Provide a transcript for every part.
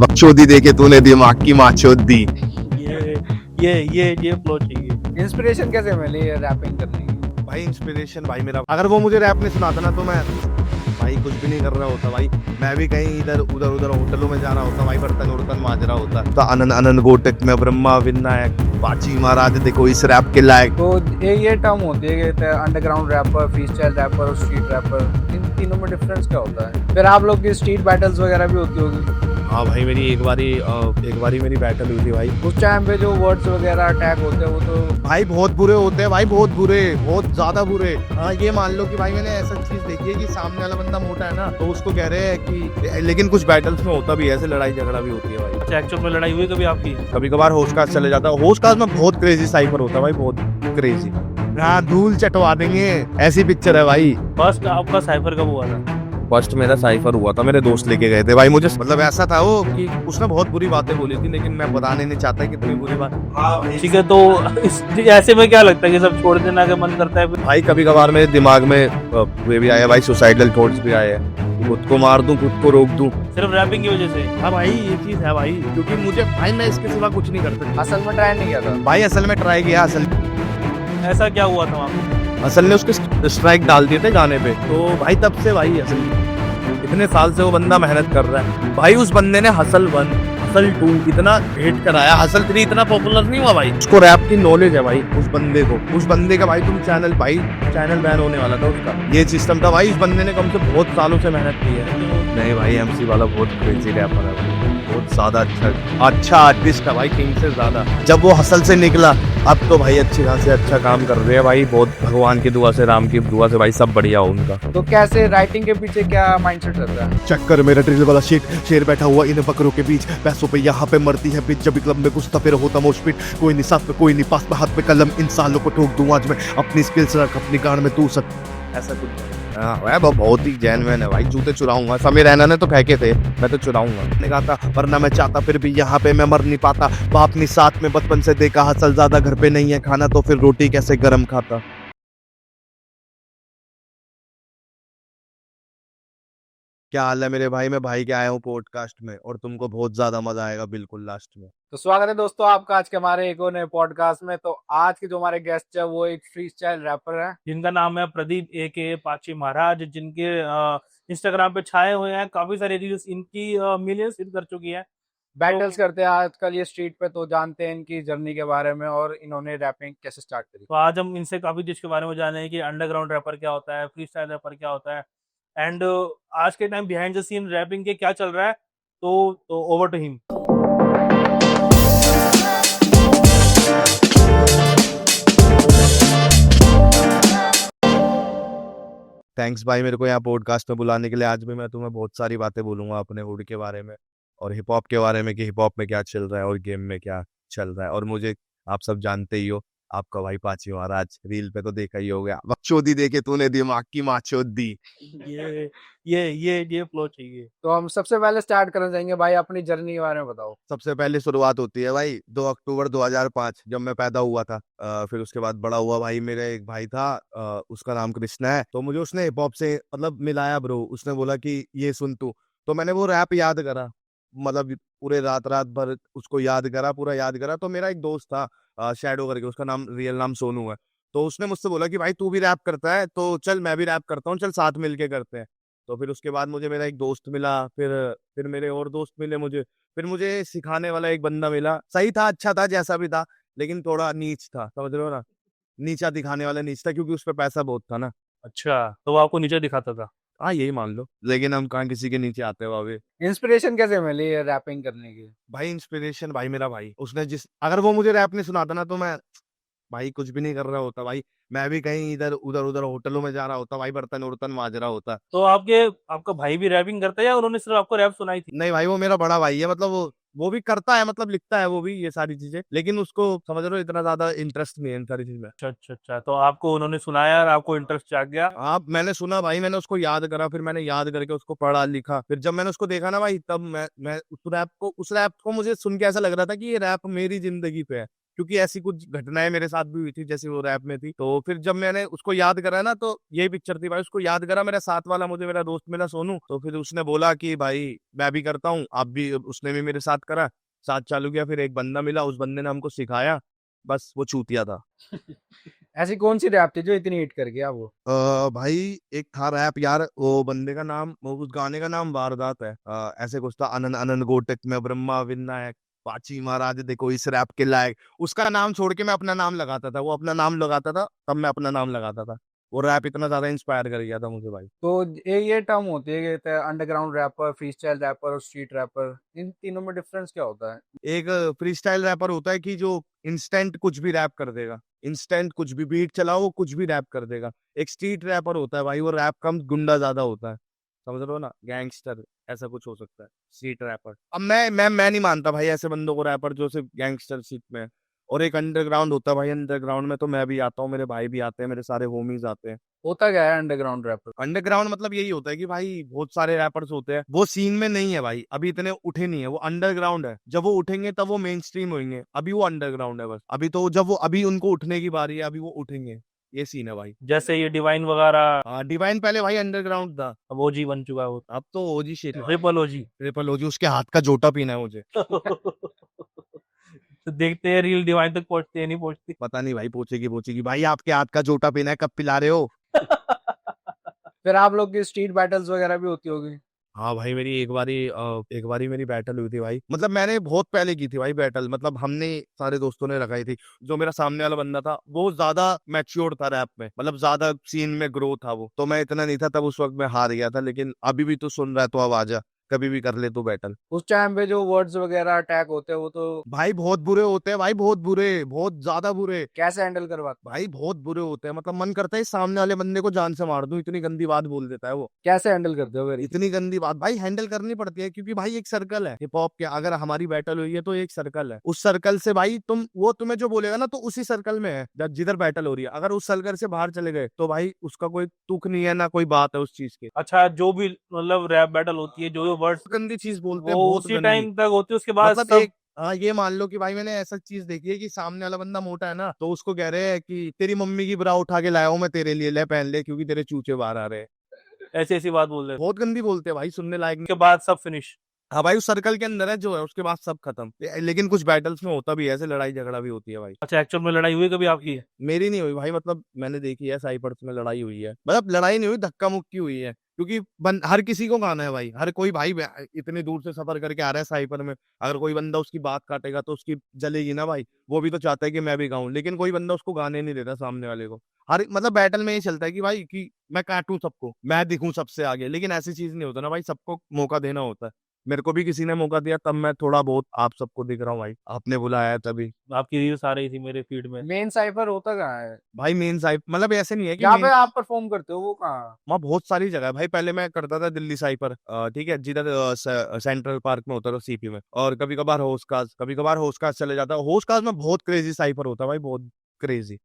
बकचोदी दे के तूने दिमाग की माचोद दी। ये फ्लो चाहिए। इंस्पिरेशन कैसे मिली रैपिंग करने की? भाई इंस्पिरेशन भाई मेरा, अगर वो मुझे रैप नहीं सुनाता ना तो मैं भाई कुछ भी नहीं कर रहा होता भाई। मैं भी कहीं इधर उधर होटलों में जा रहा होता भाई, बर्तन उर्तन मांज रहा होता। तो अनन अनन गोटक में ब्रह्मा विनायक बाची महाराज देखो इस रैप के लायक। तो ये टर्म होती है कि underground rapper, free style rapper और स्ट्रीट रैपर, इन तीनों में डिफरेंस क्या होता है? फिर आप लोग की स्ट्रीट बैटल्स वगैरह भी होती होगी। हाँ भाई मेरी एक बारी मेरी बैटल हुई थी भाई। उस टाइम पे जो वर्ड्स वगैरह अटैक होते हैं वो तो भाई बहुत बुरे होते हैं भाई, बहुत बुरे, बहुत ज्यादा बुरे। हाँ ये मान लो कि भाई मैंने ऐसा चीज देखी है कि सामने वाला बंदा मोटा है ना तो उसको कह रहे हैं कि, लेकिन कुछ बैटल्स में होता भी है ऐसे, लड़ाई झगड़ा भी होती है भाई। अच्छा, एक्चुअल में लड़ाई हुई कभी आपकी? कभी कभार होशकास्ट चले जाता है। होशकास्ट में बहुत क्रेजी साइफर होता है भाई, बहुत क्रेजी। हाँ धूल चटवा देंगे ऐसी पिक्चर है भाई। फर्स्ट आपका साइफर कब हुआ था? फर्स्ट मेरा साइफर हुआ था, मेरे दोस्त लेके गए थे भाई मुझे। मतलब ऐसा था वो कि उसने बहुत बुरी बातें बोली थी, लेकिन मैं बताने नहीं चाहता कितनी बुरी बात। ठीक है, तो ऐसे में क्या लगता है कि सब छोड़ देना का मन करता है फिर? भाई कभी कभार मेरे दिमाग में वे भी आया भाई, सुसाइडल थॉट्स भी आए हैं, खुद को मार दूं, खुद को रोक दूं। सिर्फ रैपिंग की वजह से? हाँ भाई ये चीज है भाई, क्योंकि मुझे भाई मैं इसके सिवा कुछ नहीं कर सकता। असल में ट्राई नहीं किया था भाई असल में ट्राई किया, ऐसा क्या हुआ था वहाँ पे? असल ने उसके स्ट्राइक डाल दिए थे गाने पे, तो भाई तब से भाई असल इतने साल से वो बंदा मेहनत कर रहा है भाई। उस बंदे ने हसल 1 हसल 2 इतना हिट कराया, हसल 3 इतना पॉपुलर नहीं हुआ भाई। उसको रैप की नॉलेज है भाई, उस बंदे का भाई तुम चैनल बैन होने वाला था उसका, ये सिस्टम था भाई। उस बंदे ने कम से बहुत सालों से मेहनत की है। नहीं भाई एमसी वाला बहुत क्रेजी रैपर है भाई, बहुत ज्यादा अच्छा आर्टिस्ट है भाई, किंग से ज्यादा। जब वो हसल से निकला अब तो भाई अच्छी खासी अच्छा काम कर रहे हैं भाई, बहुत भगवान की दुआ से, राम की दुआ से भाई सब बढ़िया हो उनका। तो कैसे राइटिंग के पीछे क्या माइंडसेट रहता है? चक्कर मेरा ड्रिल वाला शेर बैठा हुआ इन बकरों के बीच, पैसों पे यहाँ पे मरती है बिच, जब क्लब में घुसता फिर होता मोशपिट, कोई नहीं साथ में कोई नहीं पास में, हाथ पे कलम, इन सालों को ठोक दूं आज मैं, अपनी स्किल्स रख अपनी गाड़ में तू सब। ऐसा कुछ बहुत ही जेन्युइन है भाई। जूते चुराऊंगा, समीर रैना ने तो फेंके थे, मैं तो चुराऊंगा। मैंने कहा था वरना मैं चाहता, फिर भी यहाँ पे मैं मर नहीं पाता। बाप ने साथ में बचपन से देखा, हसल ज्यादा घर पे नहीं है खाना, तो फिर रोटी कैसे गरम खाता। क्या हाल है मेरे भाई? मैं भाई के आया हूँ पॉडकास्ट में और तुमको बहुत ज्यादा मजा आएगा बिल्कुल लास्ट में। तो स्वागत है दोस्तों आपका आज के हमारे एक और नए पॉडकास्ट में। तो आज के जो हमारे गेस्ट है वो एक फ्री स्टाइल रैपर है जिनका नाम है प्रदीप AK पाची महाराज, जिनके इंस्टाग्राम पे छाए हुए हैं काफी सारी रील्स, इनकी मिलियंस हिट कर चुकी है। बैटल्स करते हैं आजकल ये स्ट्रीट पे, तो जानते हैं इनकी जर्नी के बारे में और इन्होंने रैपिंग कैसे स्टार्ट करी। तो आज हम इनसे काफी चीज के बारे में जाने कि अंडरग्राउंड रैपर क्या होता है, फ्री स्टाइल रैपर क्या होता है, एंड आज के time behind the scene rapping के क्या चल रहा है। तो ओवर टू हिम। थैंक्स भाई मेरे को यहाँ पॉडकास्ट में बुलाने के लिए। आज भी मैं तुम्हें बहुत सारी बातें बोलूंगा अपने हुड के बारे में और हिप हॉप के बारे में, कि हिप हॉप में क्या चल रहा है और गेम में क्या चल रहा है। और मुझे आप सब जानते ही हो, आपका भाई पाची महाराज रील पे तो देखा ही हो गया, बकचोदी दे के तूने दिमाग की माचोद दी। ये फ्लो चाहिए। तो हम सबसे पहले स्टार्ट करना चाहेंगे भाई, अपनी जर्नी के बारे में बताओ। सबसे पहले शुरुआत होती है भाई 2 अक्टूबर 2005 जब मैं पैदा हुआ था। फिर उसके बाद बड़ा हुआ भाई, मेरा एक भाई था, उसका नाम कृष्णा है, तो मुझे उसने हिप हॉप से मतलब मिलाया ब्रो। उसने बोला कि ये सुन तू, तो मैंने वो रैप याद करा, मतलब पूरे रात भर उसको याद करा, पूरा याद करा। तो मेरा एक दोस्त था शैडो करके, उसका नाम रियल नाम सोनू है, तो उसने मुझसे बोला कि भाई तू भी रैप करता है तो चल मैं भी रैप करता हूँ, चल साथ मिलके करते हैं। तो फिर उसके बाद मुझे मेरा एक दोस्त मिला, फिर मेरे और दोस्त मिले मुझे, फिर मुझे सिखाने वाला एक बंदा मिला, सही था, अच्छा था, जैसा भी था, लेकिन थोड़ा नीच था, समझ रहे हो ना, नीचा दिखाने वाला नीच था, क्योंकि उस पर पैसा बहुत था ना। अच्छा, तो वो आपको नीचे दिखाता था? हाँ यही मान लो, लेकिन हम कहाँ किसी के नीचे आते हो अभी। इंस्पिरेशन कैसे मिली रैपिंग करने की? भाई इंस्पिरेशन भाई मेरा भाई, उसने अगर वो मुझे रैप नहीं सुनाता ना तो मैं भाई कुछ भी नहीं कर रहा होता भाई। मैं भी कहीं इधर उधर होटलों में जा रहा होता भाई, बर्तन उर्तन मांज रहा होता। तो आपका भाई भी रैपिंग करता है या उन्होंने सिर्फ आपको रैप सुनाई थी? नहीं भाई वो मेरा बड़ा भाई है, मतलब वो भी करता है, मतलब लिखता है वो भी ये सारी चीजें, लेकिन उसको समझ रहे हो इतना ज्यादा इंटरेस्ट नहीं है इन सारी चीज में। अच्छा, तो आपको उन्होंने सुनाया और आपको इंटरेस्ट जाग गया? आप मैंने सुना भाई, मैंने उसको याद करा, फिर मैंने याद करके उसको पढ़ा लिखा, फिर जब मैंने उसको देखा ना भाई, तब मैं उस रैप को मुझे सुन के ऐसा लग रहा था कि ये रैप मेरी जिंदगी पे है। क्योंकि ऐसी कुछ घटनाएं मेरे साथ भी हुई थी जैसे वो रैप में थी। तो फिर जब मैंने उसको याद करा ना, तो यही पिक्चर थी भाई। उसको याद करा, मेरा साथ वाला, मुझे मेरा दोस्त मिला सोनू, तो फिर उसने बोला कि भाई मैं भी करता हूँ, आप भी। उसने भी मेरे साथ करा, साथ चालू किया। फिर एक बंदा मिला, उस बंदे ने हमको सिखाया, बस वो चूतिया था। ऐसी कौन सी रैप थी जो इतनी हिट कर गया वो? भाई एक था रैप यार, वो बंदे का नाम, वो उस गाने का नाम वारदात है। ऐसे कुछ था, अनन अनन गोटक में ब्रह्मा विनायक, पाची महाराज देखो इस रैप के लायक। उसका नाम छोड़ के मैं अपना नाम लगाता था, वो अपना नाम लगाता था, तब मैं अपना नाम लगाता था। वो रैप इतना ज्यादा इंस्पायर कर गया था मुझे भाई। तो ये टर्म होती है कि underground rapper, free style rapper और स्ट्रीट रैपर, इन तीनों में डिफरेंस क्या होता है? एक फ्री स्टाइल रैपर होता है कि जो इंस्टेंट कुछ भी रैप कर देगा, इंस्टेंट कुछ भी बीट चलाओ वो कुछ भी रैप कर देगा। एक स्ट्रीट रैपर होता है भाई, वो रैप कम गुंडा ज्यादा होता है, समझ रहे हो ना, गैंगस्टर, ऐसा कुछ हो सकता है स्ट्रीट रैपर। अब मैं नहीं मानता भाई ऐसे बंदों को रैपर जो सिर्फ गैंगस्टर सीट में है। और एक अंडरग्राउंड होता है भाई, अंडरग्राउंड में तो मैं भी आता हूँ, मेरे भाई भी आते हैं, मेरे सारे होमीज आते हैं। होता क्या है अंडरग्राउंड रैपर? अंडरग्राउंड मतलब यही होता है कि भाई बहुत सारे रैपर्स होते हैं, वो सीन में नहीं है भाई, अभी इतने उठे नहीं है, वो अंडरग्राउंड है। जब वो उठेंगे तब वो मेन स्ट्रीम होंगे, अभी वो अंडरग्राउंड है बस। अभी तो जब वो, अभी उनको उठने की बारी है, अभी वो उठेंगे, ये सीन है भाई। जैसे ये डिवाइन वगैरह, हाँ, डिवाइन पहले भाई अंडरग्राउंड था, अब ओजी बन चुका है वो, अब तो ओजी शेर है। ट्रिपल ओजी। ट्रिपल ओजी, उसके हाथ का जोटा पीना है मुझे। तो देखते हैं रील डिवाइन तक पहुंचती है नहीं पहुंचती। पता नहीं भाई, पूछेगी भाई आपके हाथ का जोटा पीना है, कब पिला रहे हो? फिर आप लोग की स्ट्रीट बैटल्स वगैरह भी होती होगी? हाँ भाई, मेरी एक बारी मेरी बैटल हुई थी भाई। मतलब मैंने बहुत पहले की थी भाई बैटल, मतलब हमने सारे दोस्तों ने रखाई थी। जो मेरा सामने वाला बंदा था वो ज्यादा मैच्योर था रैप में, मतलब ज्यादा सीन में ग्रो था वो, तो मैं इतना नहीं था तब, उस वक्त मैं हार गया था। लेकिन अभी भी तू सुन रहा है तो अब आजा, कभी भी कर ले तू बैटल। उस टाइम पे जो वर्ड्स वगैरह अटैक होते हैं वो तो भाई बहुत बुरे होते हैं भाई, बहुत बुरे, बहुत ज्यादा बुरे। कैसे हैंडल करवाते? भाई बहुत बुरे होते हैं, मतलब मन करता है इस सामने वाले बंदे को जान से मार दूं, इतनी गंदी बात बोल देता है वो। कैसे हैंडल करते हो फिर? इतनी गंदी बात भाई हैंडल करनी पड़ती है, क्योंकि भाई एक सर्कल है हिप हॉप के, अगर हमारी बैटल हुई है तो एक सर्कल है, उस सर्कल से भाई तुम, वो तुम्हें जो बोलेगा ना तो उसी सर्कल में है जिधर बैटल हो रही है। अगर उस सर्कल से बाहर चले गए तो भाई उसका कोई तुक नहीं है ना कोई बात है उस चीज की। अच्छा, जो भी मतलब रैप बैटल होती है, जो वर्ड्स गंदी चीज बोलते हैं, वो बहुत उसी गंदी। टाइम तक होती है, उसके बाद मतलब सब। एक, हाँ ये मान लो कि भाई मैंने ऐसा चीज देखी है कि सामने वाला बंदा मोटा है ना, तो उसको कह रहे हैं कि तेरी मम्मी की ब्रा उठा के लाया हूं मैं तेरे लिए, ले पहन ले क्योंकि तेरे चूचे बाहर आ रहे हैं। ऐसी ऐसी बात बोल रहे थे, बहुत गंदी बोलते हैं भाई, सुनने लायक नहीं। उसके बाद सब फिनिश। हाँ भाई, उस सर्कल के अंदर है जो है, उसके बाद सब खत्म। लेकिन कुछ बैटल्स में होता भी है ऐसे, लड़ाई झगड़ा भी होती है भाई। अच्छा, एक्चुअल में लड़ाई हुई कभी आपकी? मेरी नहीं हुई भाई, मतलब मैंने देखी है साइपर्स में लड़ाई हुई है, मतलब लड़ाई नहीं हुई, धक्का मुक्की हुई है। क्योंकि हर किसी को गाना है भाई, हर कोई भाई इतने दूर से सफर करके आ रहा है साइपर में, अगर कोई बंदा उसकी बात काटेगा तो उसकी जलेगी ना भाई। वो भी तो चाहता है कि मैं भी गाऊं, लेकिन कोई बंदा उसको गाने नहीं देता सामने वाले को। हर मतलब बैटल में ये चलता है कि भाई कि मैं काटूं सबको, मैं दिखूं सबसे आगे, लेकिन ऐसी चीज नहीं होता ना भाई, सबको मौका देना होता है। मेरे को भी किसी ने मौका दिया तब मैं थोड़ा बहुत आप सबको दिख रहा हूँ भाई, आपने बुलाया है तभी। आपकी रील्स आ रही थी मेरे फीड में। मेन साइफर होता कहाँ है? भाई मेन साइड मतलब ऐसे नहीं है कि जहाँ पे main- आप परफॉर्म करते हो वो कहाँ? वहाँ बहुत सारी जगह है भाई। पहले मैं करता था दिल्ली साइपर, ठीक है, जिधर सेंट्रल पार्क में होता था सीपी में, और कभी कभार होस्कास, कभी कभार होस्कास चले जाता। होस्कास में बहुत क्रेजी साइपर होता है भाई, बहुत क्रेजी,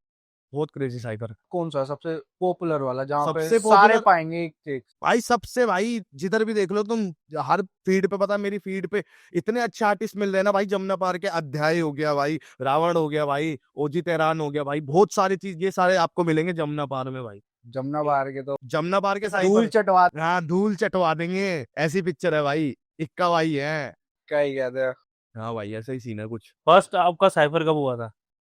बहुत क्रेजी साइपर। कौन सा सबसे पॉपुलर वाला जहाँ पे सबसे सारे popular- पाएंगे एक से एक? भाई सबसे भाई, जिधर भी देख लो तुम, हर फीड पे, पता है मेरी फीड पे इतने अच्छे आर्टिस्ट मिल रहे हैं ना भाई। जमुना पार के अध्याय हो गया भाई, रावण हो गया भाई, ओजी तेहरान हो गया भाई, बहुत सारी चीज, ये सारे आपको मिलेंगे जमुना पार में भाई। जमुना बाहर के तो जमुना पार के धूल साइबर, चटवा हाँ धूल चटवा देंगे, ऐसी पिक्चर है भाई, इक्का भाई है। क्या ही कहते हैं। हाँ भाई, ऐसा ही सीन है कुछ। फर्स्ट आपका साइफर कब हुआ था?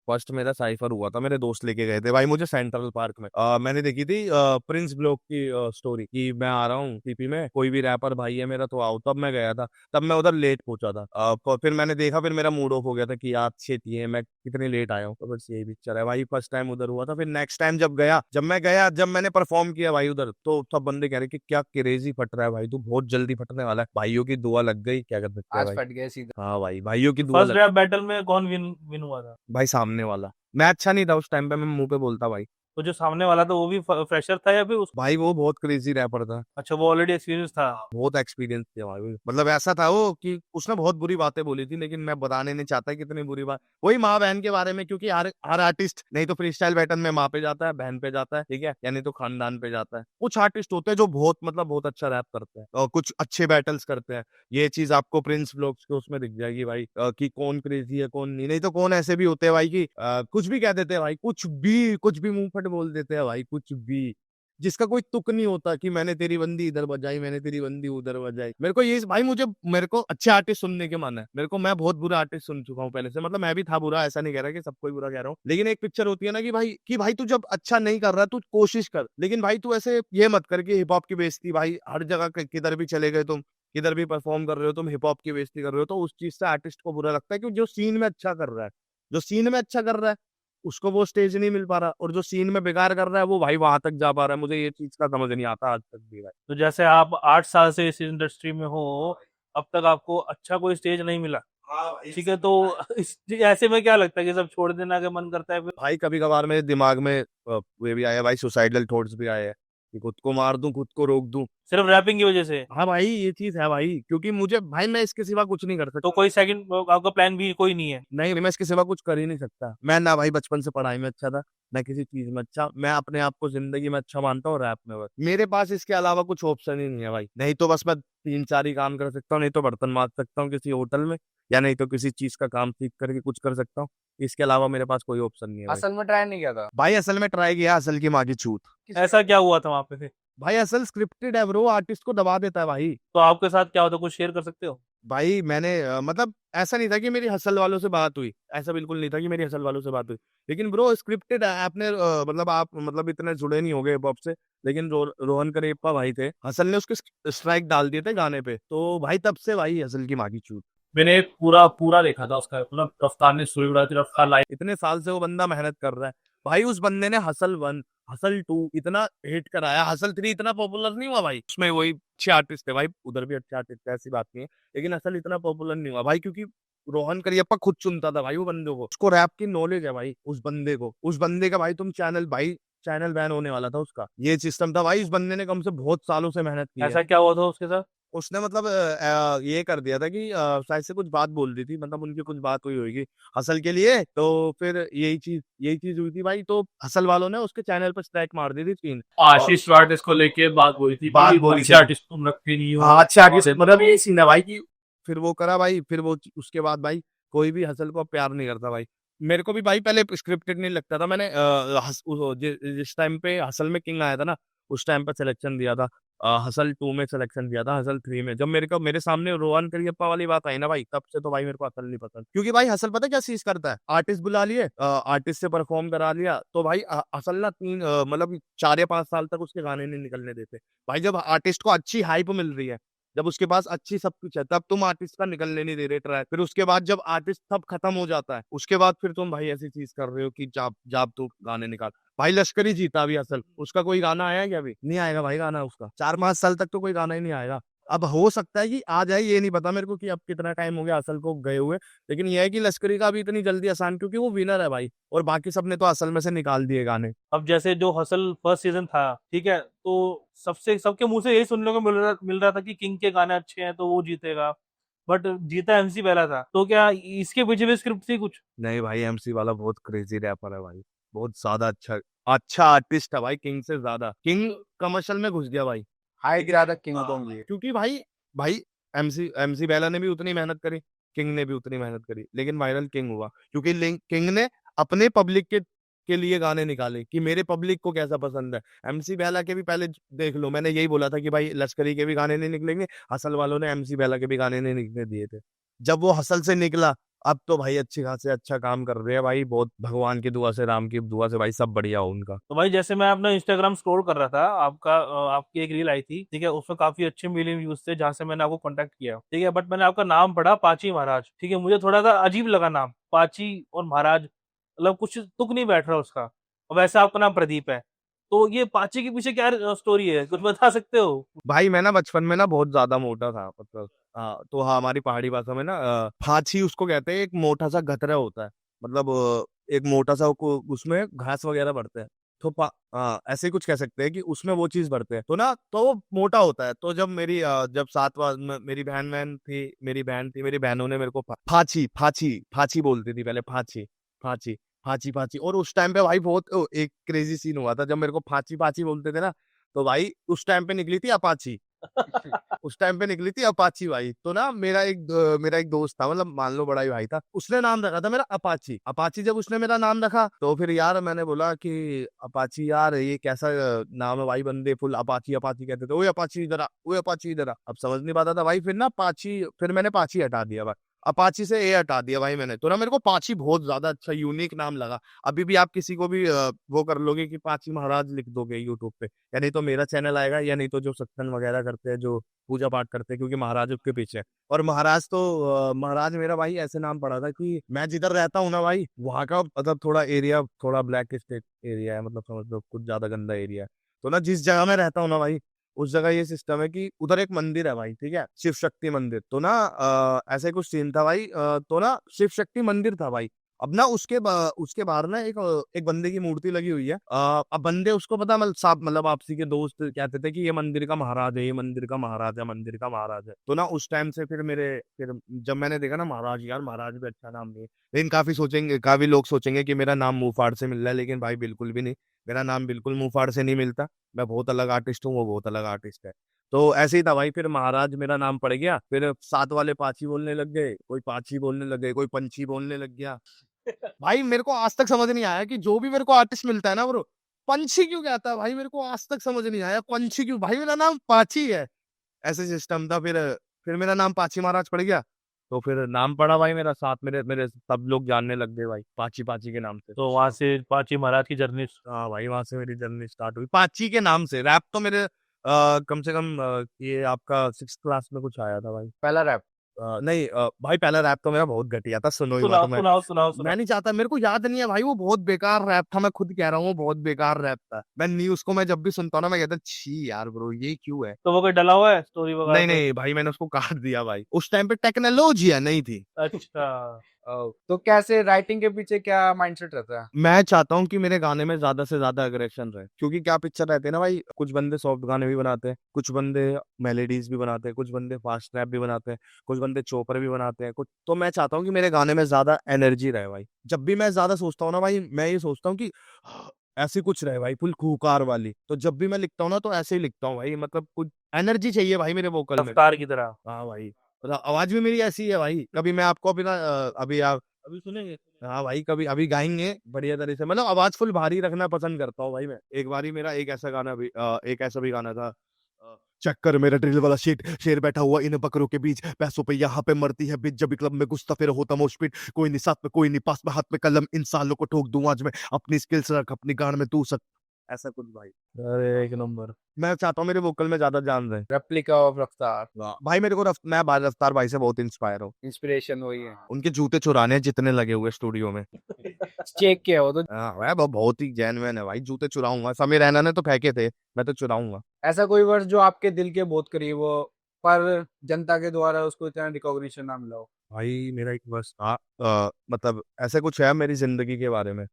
फर्स्ट मेरा साइफर हुआ था, मेरे दोस्त लेके गए थे भाई मुझे सेंट्रल पार्क में। मैंने देखी थी प्रिंस ब्लॉक की स्टोरी कि मैं आ रहा हूँ सीपी में, कोई भी रैपर भाई है मेरा तो आओ, तब मैं गया था। तब मैं उधर लेट पहुंचा था, फिर मैंने देखा, फिर मेरा मूड ऑफ हो गया था कि यार शेट ये मैं कितनी लेट आया हूँ। तो बस यही पिक्चर है भाई, फर्स्ट टाइम उधर हुआ था। फिर नेक्स्ट टाइम जब मैंने परफॉर्म किया भाई उधर, तो सब बंदे कह रहे कि क्या क्रेजी फट रहा है भाई, तू बहुत जल्दी फटने वाला है। भाइयों की दुआ लग गई, क्या कर सकते हैं आज भाई। फट गए सीधा। हाँ भाई, भाइयों की दुआ फर्स्ट लग। रैप बैटल में कौन विन हुआ था? भाई सामने वाला, मैं अच्छा नहीं था उस टाइम पे, मैं मुंह पे बोलता भाई। तो जो सामने वाला था वो भी फ्रेशर था या फिर भाई वो बहुत क्रेजी रैपर था, अच्छा वो ऑलरेडी एक्सपीरियंस था? बहुत एक्सपीरियंस किया भाई। मतलब ऐसा था वो कि उसने बहुत बुरी बातें बोली थी, लेकिन मैं बताने नहीं चाहता कितनी बुरी बात, वही माँ बहन के बारे में, क्योंकि हर हर आर्टिस्ट नहीं तो फ्री स्टाइल बैटल में माँ पे जाता है, बहन पे जाता है, ठीक है, यानी तो खानदान पे जाता है। कुछ आर्टिस्ट होते हैं जो बहुत मतलब बहुत अच्छा रैप करते हैं और कुछ अच्छे बैटल्स करते हैं। ये चीज आपको प्रिंस ब्लॉग्स के उसमें दिख जाएगी भाई, कि कौन क्रेजी है कौन नहीं। नहीं तो कौन ऐसे भी होते हैं भाई कि कुछ भी कह देते हैं भाई, कुछ भी मुंह फट बोल देते हैं भाई, कुछ भी, जिसका कोई तुक नहीं होता कि मैंने तेरी बंदी इधर बजाई, मैंने तेरी बंदी उधर बजाई। मेरे को ये भाई, मेरे को अच्छे आर्टिस्ट सुनने के मन है। मेरे को, मैं बहुत बुरा आर्टिस्ट सुन चुका हूँ पहले से, मतलब मैं भी था बुरा, ऐसा नहीं कह रहा कि सबको ही बुरा कह रहा हूँ, लेकिन एक पिक्चर होती है ना कि भाई तू जब अच्छा नहीं कर रहा तू कोशिश कर, लेकिन भाई तू ऐसे ये मत कर कि हिप हॉप की बेइज्जती, भाई हर जगह किधर भी चले गए तुम, किधर भी परफॉर्म कर रहे हो तुम, हिप हॉप की बेइज्जती कर रहे हो, तो उस चीज से आर्टिस्ट को बुरा लगता है। क्योंकि जो सीन में अच्छा कर रहा है, जो सीन में अच्छा कर रहा है उसको वो स्टेज नहीं मिल पा रहा, और जो सीन में बेकार कर रहा है वो भाई वहां तक जा पा रहा है। मुझे ये चीज का समझ नहीं आता आज तक भी भाई। तो जैसे आप 8 साल से इस इंडस्ट्री में हो, अब तक आपको अच्छा कोई स्टेज नहीं मिला, ठीक है, तो ऐसे में क्या लगता है कि सब छोड़ देना का मन करता है फिर? भाई कभी कभार मेरे दिमाग में वे भी आया भाई, सुसाइडल थॉट्स भी आए हैं कि खुद को मार दूं, खुद को रोक दूं। सिर्फ रैपिंग की वजह से? हाँ भाई ये चीज है भाई, क्योंकि मुझे भाई मैं इसके सिवा कुछ नहीं कर तो सकता। कोई सेकंड आपका प्लान भी कोई नहीं है? नहीं, मैं इसके सिवा कुछ कर ही नहीं सकता। मैं ना भाई बचपन से पढ़ाई में अच्छा था, ना किसी चीज में अच्छा। मैं अपने आप को जिंदगी में अच्छा मानता हूँ, रैप में बस मेरे पास इसके अलावा कुछ ऑप्शन ही नहीं है भाई। नहीं तो बस मैं 3-4 ही काम कर सकता हूँ, नहीं तो बर्तन माज सकता हूँ किसी होटल में, या नहीं तो किसी चीज का काम सीख करके कुछ कर सकता हूँ। इसके अलावा मेरे पास कोई ऑप्शन नहीं है भाई। असल में ट्राई नहीं किया था? भाई असल में ट्राई किया, असल की माँ की छूत। ऐसा क्या हुआ था वहां पे फिर? भाई असल स्क्रिप्टेड है ब्रो, आर्टिस्ट को दबा देता है भाई। तो आपके साथ क्या होता, कुछ शेयर कर सकते हो? भाई मैंने मतलब ऐसा नहीं था कि मेरी हसल वालों से बात हुई, ऐसा बिल्कुल नहीं था कि मेरी हसल वालों से बात हुई, लेकिन ब्रो स्क्रिप्टेड है। आपने मतलब आप मतलब इतने जुड़े नहीं हो गए पॉप से, लेकिन रोहन करेप्पा भाई थे, हसल ने उसके स्ट्राइक डाल दिए थे गाने पे, तो भाई तब से भाई हसल की माँ की चूत। मैंने एक पूरा पूरा देखा था उसका, मतलब रफ्तार ने स्टोरी बनाई थी, रफ्तार लाइव। इतने साल से वो बंदा मेहनत कर रहा है भाई। उस बंदे ने हसल 1, हसल 2 इतना हिट कराया, हसल 3 इतना पॉपुलर नहीं हुआ भाई। उसमें वही अच्छे आर्टिस्ट थे भाई, उधर भी अच्छे आर्टिस्ट थे, ऐसी बात नहीं है, लेकिन हसल इतना पॉपुलर नहीं हुआ भाई, क्योंकि रोहन करियप्पा खुद चुनता था भाई वो बंदों को। उसको रैप की नॉलेज है भाई, उस बंदे को, उस बंदे का भाई तुम चैनल, भाई चैनल बैन होने वाला था उसका, ये सिस्टम था भाई। उस बंदे ने कम से बहुत सालों से मेहनत की है। ऐसा क्या हुआ था उसके साथ? उसने मतलब ये कर दिया था कि शायद से कुछ बात बोल दी थी, मतलब उनकी कुछ बात हुई होगी हसल के लिए, तो फिर यही चीज हुई थी भाई। तो हसल वालों ने उसके चैनल पर स्ट्राइक मार दी थी 3। आशीष आर्टिस्ट को लेके बात बोली थी, बात बोली अच्छे थी। आर्टिस्ट तुम रखते नहीं हो। हाँ अच्छा आर्टिस्ट, मतलब ये सीन है भाई कि फिर वो करा भाई, फिर वो उसके बाद भाई कोई भी हसल को प्यार नहीं करता भाई। मेरे को भी भाई पहले स्क्रिप्टेड नहीं लगता था। मैंने जिस टाइम पे हसल में किंग आया था ना, उस टाइम पे सिलेक्शन दिया था, हसल 2 में सिलेक्शन दिया था, हसल 3 में। जब मेरे सामने रोहन करियप्पा वाली बात आई ना भाई, तब से तो भाई मेरे को हसल नहीं पसंद। क्योंकि भाई हसल पता है क्या चीज करता है, आर्टिस्ट बुला लिए, आर्टिस्ट से परफॉर्म करा लिया, तो भाई हसल ना मतलब 4 या 5 साल तक उसके गाने नहीं निकलने देते भाई। जब आर्टिस्ट को अच्छी हाइप मिल रही है, जब उसके पास अच्छी सब कुछ है, तब तुम आर्टिस्ट का निकलने नहीं दे रहे ट्रैक। फिर उसके बाद जब आर्टिस्ट सब खत्म हो जाता है, उसके बाद फिर तुम भाई ऐसी चीज कर रहे हो कि जाप जाप तू गाने निकाल। भाई लश्करी जीता अभी असल, उसका कोई गाना आया क्या? अभी नहीं आएगा भाई गाना उसका, 4-5 साल तक तो कोई गाना ही नहीं आएगा। अब हो सकता है कि आ जाए, ये नहीं पता मेरे को कि अब कितना टाइम हो गया असल को गए हुए, लेकिन ये है कि लश्करी का अभी इतनी जल्दी आसान, क्योंकि वो विनर है भाई, और बाकी सबने तो असल में से निकाल दिए गाने। अब जैसे जो हसल फर्स्ट सीजन था, ठीक है, तो सबसे सबके मुंह से यही सुनने को मिल रहा था कि किंग के गाने अच्छे हैं तो वो जीतेगा, बट जीता एमसी पहला था। तो क्या इसके पीछे भी स्क्रिप्ट थी कुछ? नहीं भाई, एमसी वाला बहुत क्रेजी रैपर है भाई, बहुत ज्यादा अच्छा अच्छा आर्टिस्ट है भाई, किंग से ज्यादा। किंग कमर्शियल में घुस गया भाई, हाइट गिरा था किंग कॉन्ग लिए। क्योंकि भाई भाई एमसी बेला ने भी उतनी मेहनत करी, किंग ने भी उतनी मेहनत करी, लेकिन वायरल किंग हुआ क्योंकि किंग ने अपने पब्लिक के लिए गाने निकाले कि मेरे पब्लिक को कैसा पसंद है। एमसी बेला के भी पहले देख लो, मैंने यही बोला था कि भाई लश्करी के भी गाने नहीं निकलेंगे, हसल वालों ने एमसी बेला के भी गाने नहीं निकलने दिए थे। जब वो हसल से निकला, अब तो भाई अच्छी खासे अच्छा काम कर रहे हैं भाई, बहुत भगवान की दुआ से, राम की दुआ से भाई सब बढ़िया हो उनका। तो भाई जैसे मैं अपना इंस्टाग्राम स्क्रॉल कर रहा था, आपकी एक रील आई थी, ठीक है, उसमें काफी अच्छे मिलियन व्यूज थे, जहां से मैंने आपको कांटेक्ट किया, ठीक है, बट मैंने आपका नाम पढ़ा पाची महाराज, ठीक है, मुझे थोड़ा सा अजीब लगा नाम पाची और महाराज, मतलब कुछ तुक नहीं बैठ रहा उसका, और वैसे आपका नाम प्रदीप है, तो ये पाची के पीछे क्या स्टोरी है, कुछ बता सकते हो? भाई मैं ना बचपन में ना बहुत ज्यादा मोटा था, मतलब हाँ, तो हाँ हमारी पहाड़ी भाषा में ना फाछी उसको कहते हैं, एक मोटा सा गतरा होता है, मतलब एक मोटा सा उसमें घास वगैरह बढ़ते हैं, ऐसे कुछ कह सकते हैं कि उसमें वो चीज भरते हैं, तो ना तो वो मोटा होता है। तो जब जब मेरी बहन थी, मेरी बहनों ने मेरे को फाची फाची फाची बोलती थी पहले, फाची फाची फाची फाची। और उस टाइम पे भाई बहुत एक क्रेजी सीन हुआ था, जब मेरे को फाची फाची बोलते थे ना, तो भाई उस टाइम पे निकली थी अपाची। उस टाइम पे निकली थी अपाची भाई। तो ना मेरा एक दोस्त था, मतलब मान लो बड़ा ही भाई था, उसने नाम रखा था मेरा अपाची। अपाची जब उसने मेरा नाम रखा, तो फिर यार मैंने बोला कि अपाची यार ये कैसा नाम है भाई, बंदे फुल अपाची अपाची कहते थे, ओए अपाची इधर आ, ओए अपाची इधर आ। अब समझ नहीं पाता था भाई, फिर ना पाची, फिर मैंने पाची हटा दिया भाई, अपाची से ए हटा दिया भाई मैंने। तो ना मेरे को पाची बहुत ज्यादा अच्छा यूनिक नाम लगा। अभी भी आप किसी को भी वो कर लोगे कि पाची महाराज लिख दोगे यूट्यूब पे, या नहीं तो मेरा चैनल आएगा, या नहीं तो जो सत्संग वगैरह करते हैं, जो पूजा पाठ करते हैं, क्योंकि महाराज उसके पीछे है। और महाराज तो महाराज मेरा भाई ऐसे नाम पड़ा था कि मैं जिधर रहता हूँ ना भाई, वहाँ का मतलब थोड़ा एरिया थोड़ा ब्लैक स्टेट एरिया है, मतलब समझ लो कुछ ज्यादा गंदा एरिया है। तो ना जिस जगह मैं रहता हूँ ना भाई, उस जगह ये सिस्टम है कि उधर एक मंदिर है भाई, ठीक है, शिव शक्ति मंदिर। तो ना ऐसे कुछ सीन था भाई, तो ना शिव शक्ति मंदिर था भाई। अब ना उसके बाहर ना एक बंदे की मूर्ति लगी हुई है। अब बंदे उसको पता, मतलब साहब, मतलब आपसी के दोस्त कहते थे कि ये मंदिर का महाराज है, ये मंदिर का महाराज है, मंदिर का महाराज है। तो ना उस टाइम से फिर जब मैंने देखा ना महाराज, यार महाराज भी अच्छा नाम नहीं है। लेकिन काफी लोग सोचेंगे कि मेरा नाम मुंह फाड़ से मिल रहा है, लेकिन भाई बिल्कुल भी नहीं, मेरा नाम बिल्कुल मुंह फाड़ से नहीं मिलता। मैं बहुत अलग आर्टिस्ट हूँ, वो बहुत अलग आर्टिस्ट है। तो ऐसे ही था भाई, फिर महाराज मेरा नाम पड़ गया, फिर साथ वाले पाची बोलने लग गए, कोई पाची बोलने लग गए, कोई पंछी बोलने लग गया। भाई मेरे को आज तक समझ नहीं आया कि जो भी मेरे को आर्टिस्ट मिलता है ना ब्रो, पंछी क्यों कहता है भाई, मेरे को आज तक समझ नहीं आया पंछी क्यों, भाई मेरा नाम पाची है। ऐसे सिस्टम था। फिर मेरा नाम पाची महाराज पड़ गया, तो फिर नाम पड़ा भाई मेरा, साथ मेरे मेरे सब लोग जानने लग गए भाई पाची पाची के नाम से। तो वहां से पाची महाराज की जर्नी। हाँ भाई, वहां से मेरी जर्नी स्टार्ट हुई पाची के नाम से। रैप तो मेरे कम से कम ये आपका 6th क्लास में कुछ आया था भाई। पहला रैप? नहीं भाई, पहला रैप तो मेरा बहुत घटिया था, सुनो ही मत। सुनाओ सुनाओ सुनाओ मैं सुनाओ। नहीं चाहता, मेरे को याद नहीं है भाई, वो बहुत बेकार रैप था, मैं खुद कह रहा हूँ वो बहुत बेकार रैप था। मैं न्यूज को मैं जब भी सुनता हूँ ना, मैं कहता छी यार ब्रो, ये क्यों है। तो वो कोई डला हुआ है स्टोरी वगैरह नहीं पे? नहीं भाई, मैंने उसको काट दिया भाई, उस टाइम पे टेक्नोलॉजी नहीं थी। अच्छा। तो कैसे राइटिंग के पीछे क्या माइंडसेट रहता है? मैं चाहता हूँ कि मेरे गाने में ज्यादा से ज्यादा अग्रेशन रहे, क्योंकि क्या पिक्चर रहते हैं ना भाई, कुछ बंदे सॉफ्ट गाने भी बनाते हैं, कुछ बंदे मेलेडीज भी बनाते हैं, कुछ बंदे फास्ट रैप भी बनाते हैं, कुछ बंदे चोपर भी बनाते हैं कुछ। तो मैं चाहता हूँ कि मेरे गाने में ज्यादा एनर्जी रहे भाई। जब भी मैं ज्यादा सोचता हूँ ना भाई, मैं ये सोचता हूँ कि ऐसी कुछ रहे भाई, फुल खूंखार वाली। तो जब भी मैं लिखता हूँ ना, तो ऐसे ही लिखता हूँ भाई, मतलब कुछ एनर्जी चाहिए भाई मेरे वोकल में। रफ्तार की तरह। हाँ भाई, मतलब आवाज भी मेरी ऐसी है भाई। कभी मैं आपको अभी ना अभी आप अभी सुनेंगे। हाँ भाई, कभी अभी गाएंगे बढ़िया तरह से, मतलब आवाज फुल भारी रखना पसंद करता हूँ भाई मैं। एक बारी मेरा एक ऐसा भी गाना था, चेक कर मेरा ड्रिल वाला शीट, शेर बैठा हुआ इन बकरों के बीच, पैसों पे यहाँ पे मरती है बीच, जब भी क्लब में घुसता फिर होता मोशपीट, कोई नहीं साथ में कोई नहीं पास में, हाथ में कलम, इन सालों को ठोक दूं आज मैं, अपनी स्किल्स रख अपनी गान में तू सक। ऐसा कुछ भाई। अरे एक नंबर। मैं चाहता हूँ मेरे वोकल में ज्यादा जान रहे। रेप्लिका ऑफ रफ्तार। भाई मेरे को मैं रफ्तार भाई से बहुत इंस्पायर हूँ। इंस्पिरेशन वही है। उनके जूते चुराने हैं जितने लगे हुए स्टूडियो में। चेक किया हो तो? हाँ भाई, बहुत ही जेन्युइन है भाई, जूते चुराऊंगा। समीर रैना ने तो फेंके थे, मैं तो चुराऊंगा। ऐसा कोई वर्ष जो आपके दिल के बहुत करीब हो, पर जनता के द्वारा उसको इतना रिकॉग्निशन ना मिला हो? भाई मेरा एक बस मतलब ऐसे कुछ है मेरी जिंदगी के बारे में,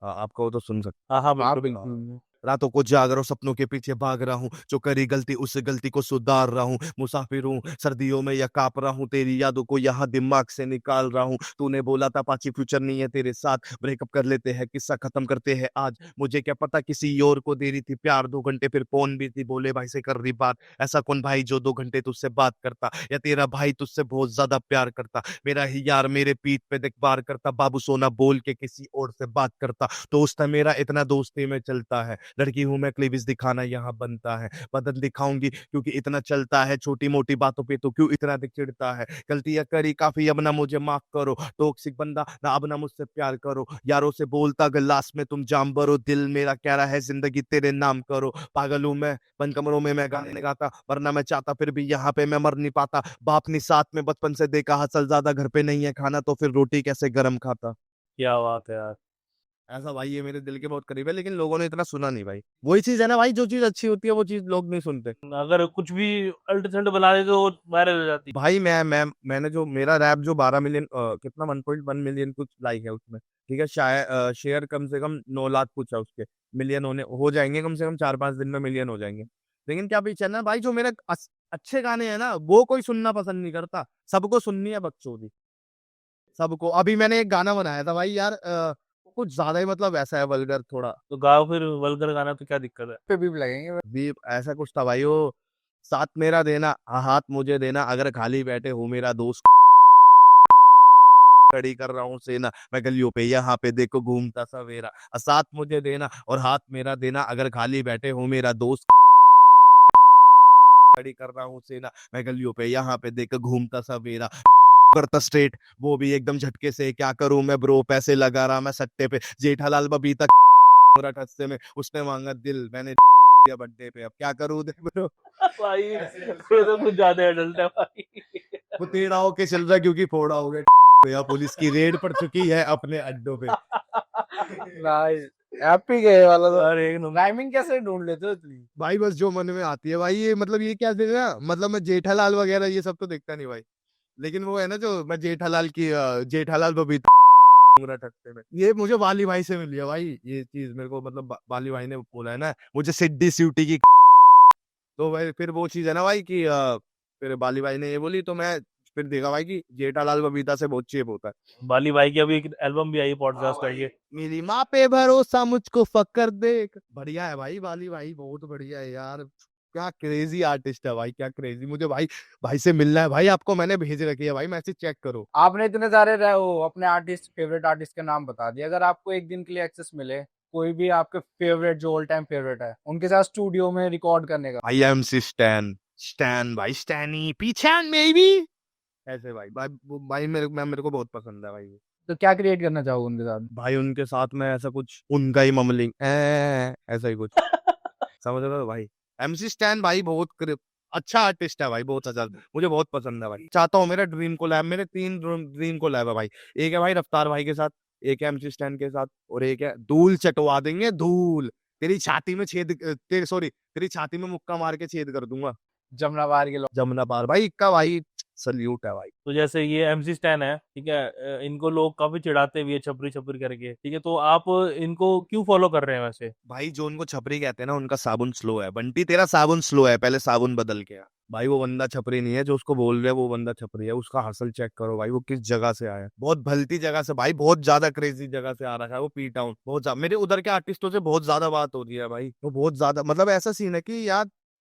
आपको वो तो सुन सकते। हाँ हाँ हाँ बिल्कुल। बिल्कुल। रातों को जाग रहा हूँ, सपनों के पीछे भाग रहा हूँ, जो करी गलती उस गलती को सुधार रहा हूँ, मुसाफिर हूँ सर्दियों में या कांप रहा हूँ, तेरी यादों को यहाँ दिमाग से निकाल रहा हूँ। तूने बोला था पाची फ्यूचर नहीं है तेरे साथ, ब्रेकअप कर लेते हैं किस्सा खत्म करते हैं आज, मुझे क्या पता किसी और को दे रही थी प्यार 2 घंटे, फिर फोन भी थी बोले भाई से कर रही बात। ऐसा कौन भाई जो 2 घंटे तुझसे बात करता, या तेरा भाई तुझसे बहुत ज्यादा प्यार करता, मेरा ही यार मेरे पीठ पे देख बार करता, बाबू सोना बोल के किसी और से बात करता। दोस्त है मेरा इतना दोस्ती में चलता है, लड़की हूं मैं क्लीविज दिखाना यहाँ बनता है, बदन दिखाऊंगी क्योंकि इतना चलता है, छोटी मोटी बातों पे तो क्यों इतना चिढ़ता है, गलतियां करी काफी अब ना मुझे माफ करो, टॉक्सिक बंदा ना अब ना मुझसे प्यार करो, यारों से बोलता अगर लास्ट में तुम जाम भरो, दिल मेरा कह रहा है जिंदगी तेरे नाम करो, पागल हूं मैं बंद कमरों में मैं गाने गाता, वरना मैं चाहता फिर भी यहाँ पे मैं मर नहीं पाता, बाप ने साथ में बचपन से देखा हसल ज्यादा घर पे नहीं है खाना, तो फिर रोटी कैसे गरम खाता। क्या बात है यार। ऐसा भाई ये मेरे दिल के बहुत करीब है, लेकिन लोगों ने इतना सुना नहीं भाई। वही चीज है ना भाई, जो चीज अच्छी होती है वो चीज लोग नहीं सुनते। अगर कुछ भी अल्ट सल्ट बना दे तो वायरल हो जाती। भाई मैंने जो मेरा रैप जो 12 मिलियन कितना 1.1 मिलियन कुछ लाइक है उसमें, ठीक है। शायद शेयर कम से कम 9 लाख कुछ है उसके। मिलियन होने हो जाएंगे कम से कम 4-5 दिन में मिलियन हो जाएंगे। लेकिन क्या पीछे है ना भाई, जो मेरे अच्छे गाने हैं ना वो कोई सुनना पसंद नहीं करता। सबको सुननी है बकचोदी, सबको। अभी मैंने एक गाना बनाया था भाई यार, कुछ ज्यादा ही मतलब ऐसा है वल्गर थोड़ा। तो गाओ फिर वल्गर गाना, तो क्या दिक्कत है? पे भी लगेंगे। भी ऐसा कुछ था भाई, वो साथ मेरा देना, हाथ मुझे देना, अगर खाली बैठे हो मेरा दोस्त, खड़ी कर रहा हूँ सेना, मैं गलियों पे यहाँ पे देखो घूमता सवेरा, साथ मुझे देना और हाथ मेरा देना, अगर खाली बैठे हो मेरा दोस्त, खड़ी कर रहा हूँ सेना, मैं गलियों पे यहाँ पे देखो घूमता सवेरा, करता स्ट्रेट वो भी एकदम झटके से, क्या करूं मैं ब्रो, पैसे लगा रहा मैं सट्टे पे, जेठालाल बबीता ठस्से में, उसने मांगा दिल, मैंने दिया बर्थडे पे, अब क्या करूं दे ब्रो। भाई ये तो कुछ ज्यादा एडल्ट है भाई। वो टेढ़ा होके चल रहा है क्योंकि फोड़ा हो गया, या पुलिस की रेड पड़ चुकी है अपने अड्डों पे। नाइस, हैप्पी गए वाला तो। अरे एक नंबर। राइमिंग कैसे ढूंढ लेते हो इतनी? भाई बस जो मन में आती है भाई, ये मतलब ये क्या देना, मतलब मैं जेठालाल वगैरह ये सब तो देखता नहीं भाई, लेकिन वो है ना जो मैं जेठालाल की जेठालाल बबीता ठस्से में, ये मुझे वाली भाई से मिली है भाई ये चीज मेरे को, मतलब वाली भाई ने बोला है ना मुझे सिड्डी स्यूटी की, तो भाई फिर वो चीज है ना भाई कि फिर बाली भाई ने ये बोली तो मैं फिर देखा भाई कि जेठालाल बबीता से बहुत चेप होता है। बाली भाई की अभी एक एल्बम भी आई है, पॉडकास्ट का ये। मेरी माँ पे भरोसा मुझको फकर देख, बढ़िया है भाई बाली भाई, बहुत बढ़िया है यार। क्या क्रेजी आर्टिस्ट है भाई, क्या क्रेजी। मुझे भाई भाई से मिलना है भाई, आपको मैंने भेज रखी है भाई, मैसेज चेक करो। आपने इतने सारे अपने आर्टिस्ट, फेवरेट आर्टिस्ट के नाम बता दिए। अगर आपको एक दिन के लिए एक्सेस मिले, कोई भी आपके फेवरेट जो ऑल टाइम फेवरेट है, उनके साथ स्टूडियो में रिकॉर्ड करने का, भाई एमसी स्टैन, स्टैन भाई, स्टैनी पीछे मेबी, ऐसे भाई भाई भाई मेरे को बहुत पसंद है भाई। तो क्या क्रिएट करना चाहोगे उनके साथ? भाई उनके साथ में ऐसा कुछ उनका ही ममलिंग ऐसा ही कुछ, समझ रहे हो भाई। एमसी स्टैन भाई बहुत अच्छा आर्टिस्ट है भाई, बहुत अच्छा, मुझे बहुत पसंद है भाई। चाहता हूँ मेरा ड्रीम कोलैब, मेरे 3 ड्रीम कोलैब है भाई। एक है भाई रफ्तार भाई के साथ, एक है एमसी स्टैन के साथ, और एक है धूल चटवा देंगे धूल, तेरी छाती में छेद, तेरी सॉरी तेरी छाती में मुक्का मार के छेद कर दूंगा। जमुना पार के लोग। जमुना पार भाई, इक्का भाई सल्यूट है भाई। तो जैसे ये एमसी स्टैन है, ठीक है, इनको लोग काफी चिढ़ाते भी है छपरी छपरी करके, ठीक है, तो आप इनको क्यों फॉलो कर रहे हैं वैसे? भाई जो उनको छपरी कहते हैं ना, उनका साबुन स्लो है बंटी, तेरा साबुन स्लो है, पहले साबुन बदल के आ। भाई वो बंदा छपरी नहीं है जो उसको बोल रहे हैं, वो बंदा छपरी है। उसका हसल चेक करो भाई, वो किस जगह से आया है, बहुत भलती जगह से भाई, बहुत ज्यादा क्रेजी जगह से आ रहा है वो, पी टाउन। बहुत ज्यादा मेरे उधर के आर्टिस्टों से बहुत ज्यादा बात हो रही है भाई, वो बहुत ज्यादा, मतलब ऐसा सीन है कि यार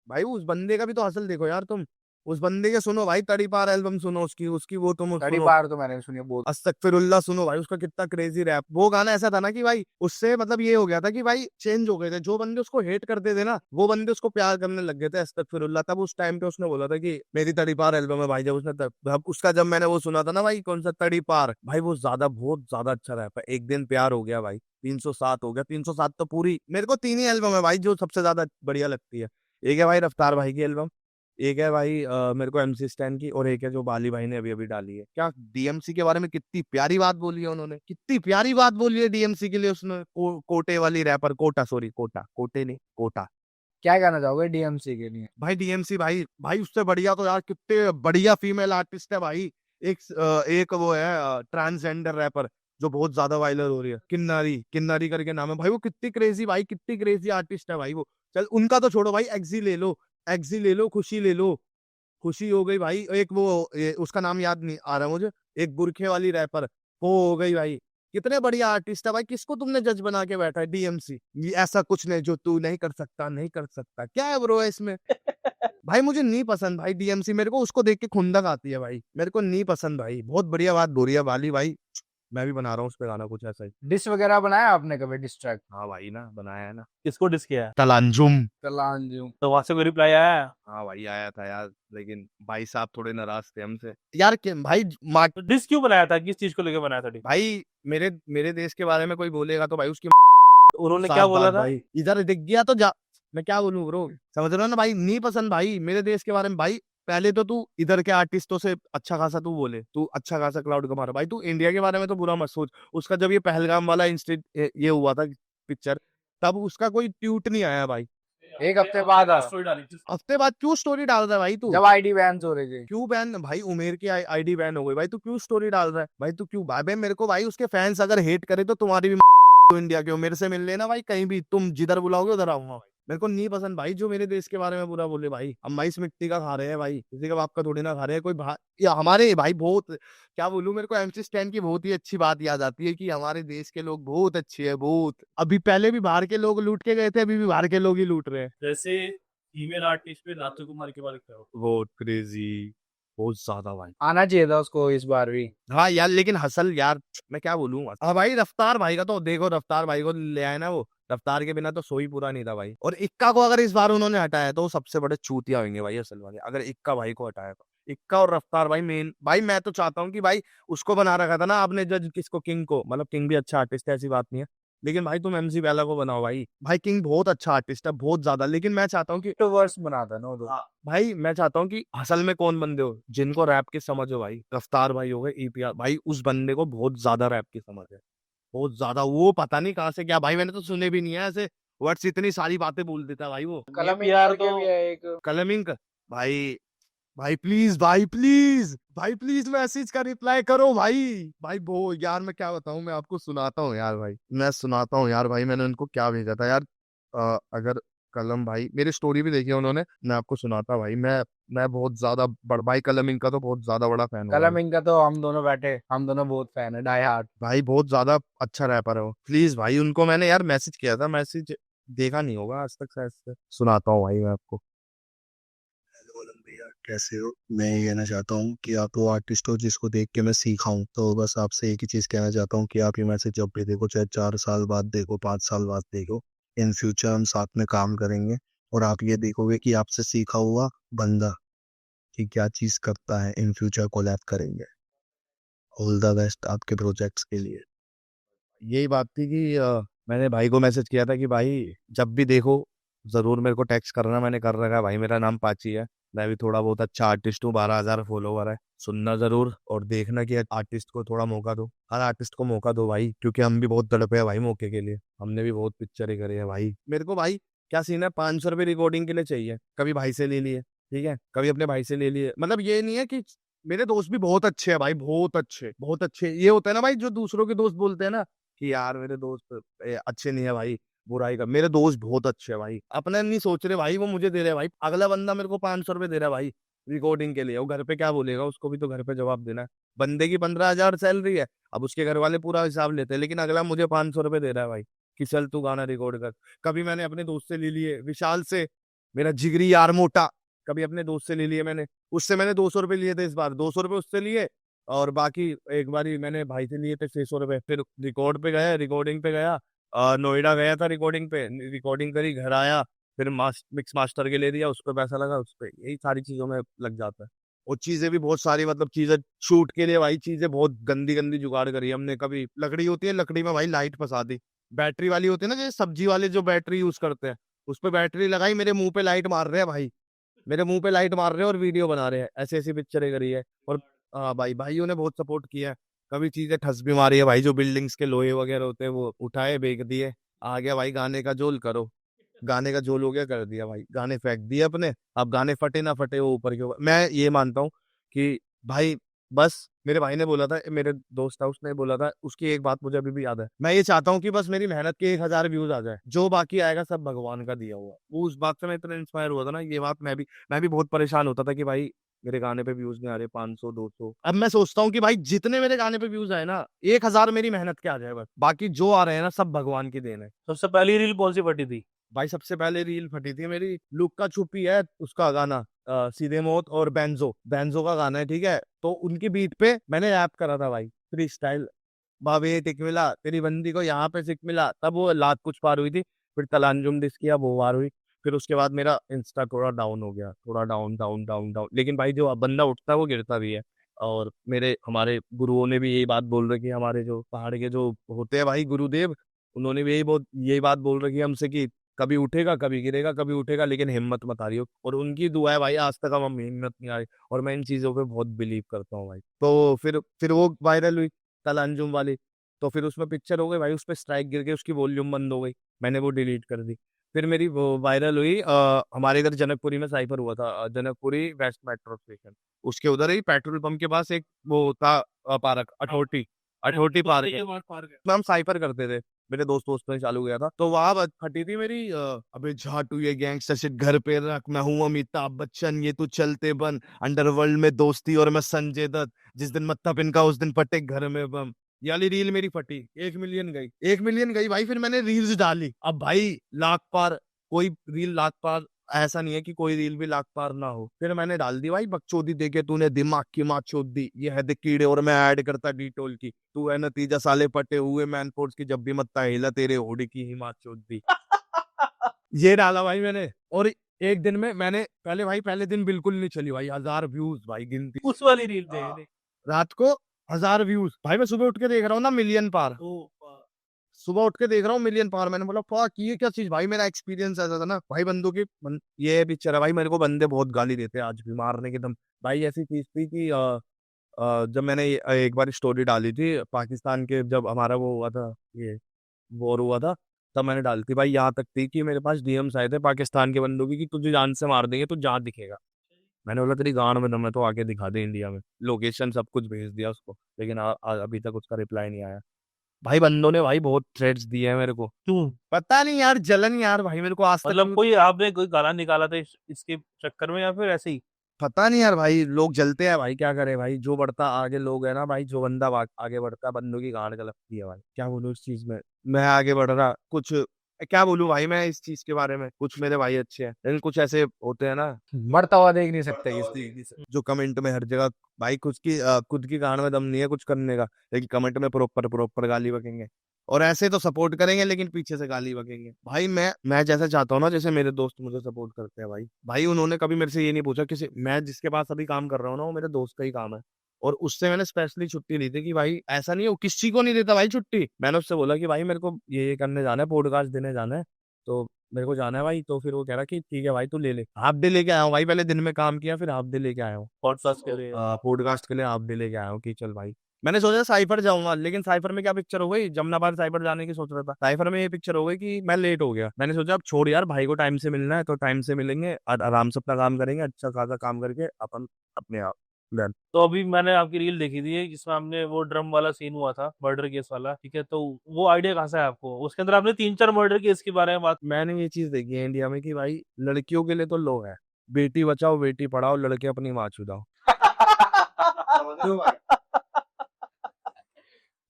भाई उस बंदे का भी तो हसल देखो यार तुम, उस बंदे के सुनो भाई, तड़ी पार एल्बम सुनो उसकी उसकी वो तुम तड़ी सुनो, पार तो मैंने सुनी है बहुत। अस्तगफिरुल्लाह सुनो भाई, उसका कितना क्रेजी रैप। वो गाना ऐसा था ना कि भाई उससे मतलब ये हो गया था कि भाई चेंज हो गए थे, जो बंदे उसको हेट करते थे ना वो बंदे उसको प्यार करने लग गए थे, अस्तगफिरुल्लाह। तब उस टाइम पे उसने बोला था कि मेरी तड़ी पार एल्बम है भाई, जब उसने तब उसका जब मैंने वो सुना था ना भाई, कौन सा तड़ी पार भाई, वो ज्यादा बहुत ज्यादा अच्छा रैप है। एक दिन प्यार हो गया भाई, 307 हो गया, 307 तो पूरी, मेरे को 3 ही एल्बम है भाई जो सबसे ज्यादा बढ़िया लगती है। एक है भाई रफ्तार भाई की एल्बम, एक है भाई मेरे को एमसी स्टैन की, और एक है जो बाली भाई ने अभी अभी डाली है। क्या डीएमसी के बारे में कितनी प्यारी बात बोली है उन्होंने, कितनी प्यारी बात बोली है डीएमसी के लिए उसने। कोटे वाली रैपर, कोटा सॉरी, कोटा, कोटे नहीं कोटा। क्या कहना चाहोगे डीएमसी के लिए? भाई डीएमसी भाई, भाई उससे बढ़िया तो यार कितने बढ़िया फीमेल आर्टिस्ट है भाई। एक वो है ट्रांसजेंडर रैपर जो बहुत ज्यादा वायरल हो रही है, किन्नारी, किन्नारी करके नाम है भाई, वो कितनी क्रेजी भाई, कितनी क्रेजी आर्टिस्ट है भाई वो। चल उनका तो छोड़ो भाई, एक्सी ले लो, एक्सी ले लो, खुशी ले लो, खुशी हो गई भाई। एक वो उसका नाम याद नहीं आ रहा मुझे, एक बुरखे वाली रैपर, वो हो गई भाई। कितने बढ़िया आर्टिस्ट है भाई, किसको तुमने जज बना के बैठा है डीएमसी, ये ऐसा कुछ नहीं जो तू नहीं कर सकता, नहीं कर सकता, क्या है ब्रो इसमें। भाई मुझे नहीं पसंद भाई डीएमसी, मेरे को उसको देख के खुंदक आती है भाई, मेरे को नहीं पसंद भाई। बहुत बढ़िया बात बोली है वाली भाई, मैं भी बना रहा हूँ उस पे गाना कुछ ऐसा ही। डिस वगैरह बनाया आपने कभी, डिस ट्रैक? हाँ भाई ना, बनाया है ना, किसको डिस किया है? तलांजुम। तलांजुम। तो वहां से कोई रिप्लाई आया है? हाँ भाई आया था यार, लेकिन भाई साहब थोड़े नाराज थे हमसे यार भाई तो डिस क्यों बनाया था, किस चीज को लेकर बनाया था डिस? भाई मेरे मेरे देश के बारे में कोई बोलेगा तो भाई उसकी उन्होंने साफ क्या बोला बात था? भाई, इधर दिख गया तो जा, मैं क्या बोलूं ब्रो, समझ रहे हो ना भाई, नहीं पसंद भाई मेरे देश के बारे में भाई। पहले तो तू इधर के आर्टिस्टों से अच्छा खासा तू बोले, तू अच्छा खासा क्राउड कमा रहा भाई, तू इंडिया के बारे में तो बुरा मत सोच। उसका जब ये पहलगाम वाला इंसिडेंट ये हुआ था पिक्चर, तब उसका कोई ट्वीट नहीं आया भाई। एक हफ्ते बाद आया। स्टोरी डाली थी। हफ्ते बाद क्यों स्टोरी डाल रहा है भाई तू? जब आईडी बैन हो रही थी। क्यों बैन भाई? उमेर की आईडी बैन हो गई भाई, तू क्यों स्टोरी डाल रहा है भाई? तू क्यों भाई? मेरे को भाई उसके फैंस अगर हेट करे तो तुम्हारी भी तो इंडिया के हो, मेरे से मिल लेना भाई, कहीं भी तुम जिधर बुलाओगे उधर आऊंगा भाई। मेरे को नहीं पसंद भाई जो मेरे देश के बारे में बुरा बोले भाई। हम भाई इस मिट्टी का खा रहे हैं भाई, किसी का बाप का थोड़ी ना खा रहे हैं। कोई या हमारे भाई बहुत, क्या बोलूं, मेरे को एमसी स्टैन की बहुत ही अच्छी बात याद आती है कि हमारे देश के लोग बहुत अच्छे हैं, बहुत। अभी पहले भी बाहर के लोग लूट के गए थे, अभी भी बाहर के लोग ही लूट रहे हैं। जैसे फीमेल आर्टिस्ट पे राजू कुमार के बारे में क्या हो? बहुत क्रेजी, बहुत ज्यादा भाई। आना चाहिए था उसको इस बार भी। हाँ यार, लेकिन हसल यार, मैं क्या बोलूँ। हाँ भाई, रफ्तार भाई का तो देखो, रफ्तार भाई को ले आए ना, वो रफ्तार के बिना तो सो ही पूरा नहीं था भाई। और इक्का को अगर इस बार उन्होंने हटाया तो वो सबसे बड़े चूतिया होंगे भाई असल वाले, अगर इक्का भाई को हटाया तो। इक्का और रफ्तार भाई मेन भाई। मैं तो चाहता हूँ कि भाई उसको बना रखा था ना आपने जज, किसको, किंग को। मतलब किंग भी अच्छा आर्टिस्ट है, ऐसी बात नहीं है, लेकिन भाई तुम एमसी बैला को बनाओ भाई। भाई किंग बहुत अच्छा आर्टिस्ट है, बहुत ज्यादा, लेकिन मैं चाहता हूँ कि तो वर्स बनाता ना वो। हाँ भाई, मैं चाहता हूँ कि असल में कौन बंदे हो जिनको रैप की समझ हो भाई। रफ्तार भाई हो गए, ईपीआर भाई, उस बंदे को बहुत ज्यादा रैप की समझ है, बहुत ज्यादा। वो पता नहीं कहाँ से क्या भाई, मैंने तो सुने भी नहीं है ऐसे वर्ड्स, इतनी सारी बातें बोल देता है भाई वो। कलम यार करके तो भी है एक। कलमिंग भाई, भाई प्लीज, भाई प्लीज, भाई प्लीज मैसेज का रिप्लाई करो भाई। भाई वो यार, मैं क्या बताऊं, मैं आपको सुनाता हूँ यार भाई, मैं सुनाता हूँ यार भाई, मैंने उनको क्या भेजा था यार। अगर कलम भाई, मेरी स्टोरी भी देखी है उन्होंने, मैं आपको सुनाता भाई। मैं बहुत ज्यादा भाई कलम इनका तो बहुत ज्यादा बड़ा फैन हूँ भाई। कलम इनका तो हम दोनों बैठे, हम दोनों बहुत फैन है, डाई हार्ड। भाई बहुत ज्यादा अच्छा रैपर है वो। प्लीज भाई, उनको मैंने यार मैसेज किया था, मैसेज देखा नहीं होगा आज तक शायद से। सुनाता हूँ भाई मैं आपको। हेलो आलम भैया, कैसे हो? मैं ये कहना चाहता हूँ कि आप वो आर्टिस्ट हो जिसको देख के मैं सीखा हूँ, तो बस आपसे एक ही चीज़ कहना चाहता हूँ कि आप ये मैसेज जब भी देखो, चाहे 4 साल बाद देखो, 5 साल बाद देखो, इन फ्यूचर हम साथ में काम करेंगे और आप ये देखोगे कि आपसे सीखा हुआ बंदा कि क्या चीज़ करता है, इन फ्यूचर कोलैब करेंगे। ऑल द बेस्ट आपके प्रोजेक्ट्स के लिए। यही बात थी कि मैंने भाई को मैसेज किया था कि भाई जब भी देखो जरूर मेरे को टेक्स्ट करना। मैंने कर रखा है भाई, मेरा नाम पाची है, मैं भी थोड़ा बहुत अच्छा आर्टिस्ट हूँ, 12,000 फॉलोवर है। सुनना जरूर और देखना कि आर्टिस्ट को थोड़ा मौका दो, हर आर्टिस्ट को मौका दो भाई, क्योंकि हम भी बहुत तड़पे हैं भाई मौके के लिए। हमने भी बहुत पिक्चरें करी है भाई। मेरे को भाई क्या सीन है, 500 रुपये रिकॉर्डिंग के लिए चाहिए, कभी भाई से ले लिए, ठीक है, कभी अपने भाई से ले लिए। मतलब ये नहीं है कि मेरे दोस्त भी बहुत अच्छे हैं भाई, बहुत अच्छे, बहुत अच्छे। ये होता है ना भाई, जो दूसरों के दोस्त बोलते हैं ना कि यार मेरे दोस्त अच्छे नहीं है भाई, बुराई का। मेरे दोस्त बहुत अच्छे हैं भाई, अपने नहीं सोच रहे भाई, वो मुझे दे रहे हैं भाई। अगला बंदा मेरे को 500 रुपये दे रहा है भाई रिकॉर्डिंग के लिए, वो घर पे क्या बोलेगा, उसको भी तो घर पे जवाब देना है। बंदे की 15,000 सैलरी है, अब उसके घर वाले पूरा हिसाब लेते हैं, लेकिन अगला मुझे 500 रुपये दे रहा है भाई कि चल तू गाना रिकॉर्ड कर। कभी मैंने अपने दोस्त से ले लिए, विशाल से, मेरा जिगरी यार मोटा, कभी अपने दोस्त से ले लिए मैंने। उससे मैंने 200 रुपये लिए थे, इस बार 200 रुपये उससे लिए, और बाकी एक बार ही मैंने भाई से लिए थे 600 रुपये। फिर रिकॉर्ड पे गया, रिकॉर्डिंग पे गया, नोएडा गया था रिकॉर्डिंग पे, रिकॉर्डिंग करी, घर आया, फिर मिक्स मास्टर के ले दिया, उस पर पैसा लगा, उस पर यही सारी चीजों में लग जाता है। और चीजें भी बहुत सारी, मतलब चीजें शूट के लिए भाई, चीजें बहुत गंदी गंदी जुगाड़ करी हमने। कभी लकड़ी होती है, लकड़ी में भाई लाइट फंसा दी, बैटरी वाली होती है ना, जैसे सब्जी वाले जो बैटरी यूज करते हैं, उस पर बैटरी लगाई, मेरे मुंह पे लाइट मार रहे हैं भाई, मेरे मुंह पे लाइट मार रहे हैं और वीडियो बना रहे हैं। ऐसी ऐसी पिक्चरें करी है। और हाँ भाई, भाइयों ने बहुत सपोर्ट किया है। कभी चीजें ठस भी मारी है भाई, जो बिल्डिंग्स के लोहे वगैरह होते हैं वो उठाए बेच दिए, आ गया भाई गाने का जोल करो, गाने का जोल हो गया, कर दिया भाई, गाने फेंक दिए अपने। अब गाने फटे ना फटे, वो ऊपर के ऊपर। मैं ये मानता हूँ कि भाई बस, मेरे भाई ने बोला था, मेरे दोस्त था उसने बोला था, उसकी एक बात मुझे अभी भी याद है। मैं ये चाहता हूँ कि बस मेरी मेहनत के 1,000 व्यूज आ जाए, जो बाकी आएगा सब भगवान का दिया हुआ। वो उस बात से मैं इतना इंस्पायर हुआ था ना, ये बात मैं भी बहुत परेशान होता था कि भाई मेरे गाने पे व्यूज नहीं आ रहे, 500 200। अब मैं सोचता हूँ कि भाई जितने मेरे गाने पे व्यूज आए ना, 1,000 मेरी मेहनत के आ जाए बस, बाकी जो आ रहे हैं ना सब भगवान की देन है। सबसे पहली रील कौन सी फटी थी? भाई सबसे पहले रील फटी थी मेरी, लुक्का छुपी है उसका गाना, सीधे मौत और बेंजो, बेंजो का गाना है, ठीक है। तो उनकी बीट पे मैंने रैप करा था भाई, फ्री स्टाइल। बाबे टिक मिला तेरी बंदी को यहाँ पे सिक मिला, तब वो लात कुछ पार हुई थी। फिर तलांजुम डिस किया, वो वार हुई। फिर उसके बाद मेरा इंस्टा थोड़ा डाउन हो गया, थोड़ा डाउन डाउन डाउन डाउन। लेकिन भाई जो बंदा उठता है वो गिरता भी है। और मेरे हमारे गुरुओं ने भी यही बात बोल रखी है, हमारे जो पहाड़ के जो होते हैं भाई गुरुदेव, उन्होंने भी यही बात बोल रखी है हमसे कि कभी उठेगा कभी गिरेगा, कभी उठेगा, लेकिन हिम्मत मत हारियो। और उनकी दुआ है भाई, आज तक हम हिम्मत नहीं हारी, और मैं इन चीजों पे बहुत बिलीव करता हूँ भाई। तो फिर वो वायरल हुई कल अंजुम वाली, तो फिर उसमें पिक्चर हो गई भाई, उस पर स्ट्राइक गिर गई, उसकी वॉल्यूम बंद हो गई, मैंने वो डिलीट कर दी। फिर मेरी वो वायरल हुई, हमारे इधर जनकपुरी में साइफर हुआ था, जनकपुरी वेस्ट मेट्रो स्टेशन, उसके उधर ही पेट्रोल पंप के पास एक वो था, पार्क, अठोटी, अठोटी पार्क है, उसमें हम साइफर करते थे, मेरे दोस्तों ने चालू किया था, तो वहां फटी थी मेरी, अबे झाटू ये गैंगस्टर शिट घर पे रख, मैं हूँ अमिताभ बच्चन, ये तू चलते बन, अंडरवर्ल्ड में दोस्ती और मैं संजय दत्त, जिस दिन मत्था पिनका उस दिन फटे घर में बम। ये वाली रील मेरी फटी, 1 मिलियन गई, 1 मिलियन गई भाई। फिर मैंने रील्स डाली, अब भाई लाख पार, कोई रील लाख पार, ऐसा नहीं है कि कोई रील भी लाख पार ना हो। फिर मैंने डाल दी भाई, बकचोदी देके तूने दिमाग की माँ चोद दी, ये है देख कीड़े, और मैं ऐड करता डिटोल की, तू है नतीजा साले पटे हुए मैन फोर्स की, जब भी मत्ता हिला तेरे होड़ी की ही माँ चोद दी। ये डाला भाई मैंने, और एक दिन में मैंने पहले दिन बिल्कुल नहीं चली भाई, 1000 व्यूज भाई, गिनती उस वाली रील पे रात को 1000 व्यूज भाई, मैं सुबह उठ के देख रहा हूँ ना मिलियन पार, सुबह उठ के देख रहा हूँ मिलियन पार, मैंने बोला फक ये क्या चीज भाई, मेरा एक्सपीरियंस ऐसा था ना भाई, ये पिक्चर है भाई, मेरे को बंदे बहुत गाली देते हैं आज भी, मारने के दम। भाई ऐसी चीज थी कि जब मैंने एक बार स्टोरी डाली थी पाकिस्तान के, जब हमारा वो हुआ था, ये वॉर हुआ था, तब मैंने डाली थी भाई, यहाँ तक थी कि मेरे पास डीएम्स आए थे पाकिस्तान के बंदों की कि तुझे जान से मार देंगे, तू जहाँ दिखेगा। मैंने बोला तेरी गांड में दम है तो आके दिखा दे इंडिया में, लोकेशन सब कुछ भेज दिया उसको, लेकिन अभी तक उसका रिप्लाई नहीं आया। भाई बंदों ने भाई बहुत थ्रेट्स दिए हैं मेरे को, क्यों? पता नहीं यार, जलन यार भाई मेरे को आज तक मतलब कोई आपने कोई गाना निकाला था इसके चक्कर में, या फिर ऐसे ही? पता नहीं यार भाई, लोग जलते हैं भाई, क्या करे भाई, जो बढ़ता आगे लोग है ना भाई, जो बंदा आगे बढ़ता है, बंदों की गांड गलती है भाई, क्या बोलूं इस चीज में। मैं आगे बढ़ रहा कुछ, क्या बोलूं भाई मैं इस चीज के बारे में, कुछ मेरे भाई अच्छे हैं, लेकिन कुछ ऐसे होते हैं ना मरता हुआ देख नहीं सकते किसी। जो कमेंट में हर जगह भाई, खुद की गांड में दम नहीं है कुछ करने का, लेकिन कमेंट में प्रॉपर प्रॉपर गाली बकेंगे, और ऐसे तो सपोर्ट करेंगे लेकिन पीछे से गाली बकेंगे। भाई मैं जैसे चाहता हूँ ना, जैसे मेरे दोस्त मुझे सपोर्ट करते हैं भाई, भाई उन्होंने कभी मेरे से ये नहीं पूछा, किसी मैं जिसके पास अभी काम कर रहा हूँ ना, वो मेरे दोस्त का ही काम है, और उससे मैंने स्पेशली छुट्टी ली थी कि भाई ऐसा नहीं है, वो किसी को नहीं देता भाई छुट्टी, मैंने उससे बोला कि भाई मेरे को ये करने जाना है, पॉडकास्ट देने जाना है, तो मेरे को जाना है भाई, तो फिर वो कह रहा कि ठीक है भाई तू ले ले, हाफ डे लेके आया हूँ भाई, पहले दिन में काम किया फिर हाफ डे लेके आया हूँ पॉडकास्ट के लिए? पॉडकास्ट के लिए, हाफ डे लेके आया हूँ कि चल भाई। मैंने सोचा साइफर जाऊंगा, लेकिन साइफर में क्या पिक्चर हो गई, जमनाबाद साइफर जाने की सोच रहा था, साइफर में ये पिक्चर हो गई कि मैं लेट हो गया, मैंने सोचा अब छोड़ यार, भाई को टाइम से मिलना है तो टाइम से मिलेंगे, आराम से अपना काम करेंगे, अच्छा खासा काम करके अपन अपने आप डन। तो अभी मैंने आपकी रील देखी थी जिसमें आपने वो ड्रम वाला सीन हुआ था, मर्डर केस वाला, ठीक है, तो वो आइडिया कहाँ से है आपको? उसके अंदर आपने 3-4 मर्डर केस के बारे में बात। मैंने ये चीज देखी है इंडिया में कि भाई लड़कियों के लिए तो लो है, बेटी बचाओ बेटी पढ़ाओ, लड़के अपनी माँ छुड़ाओ।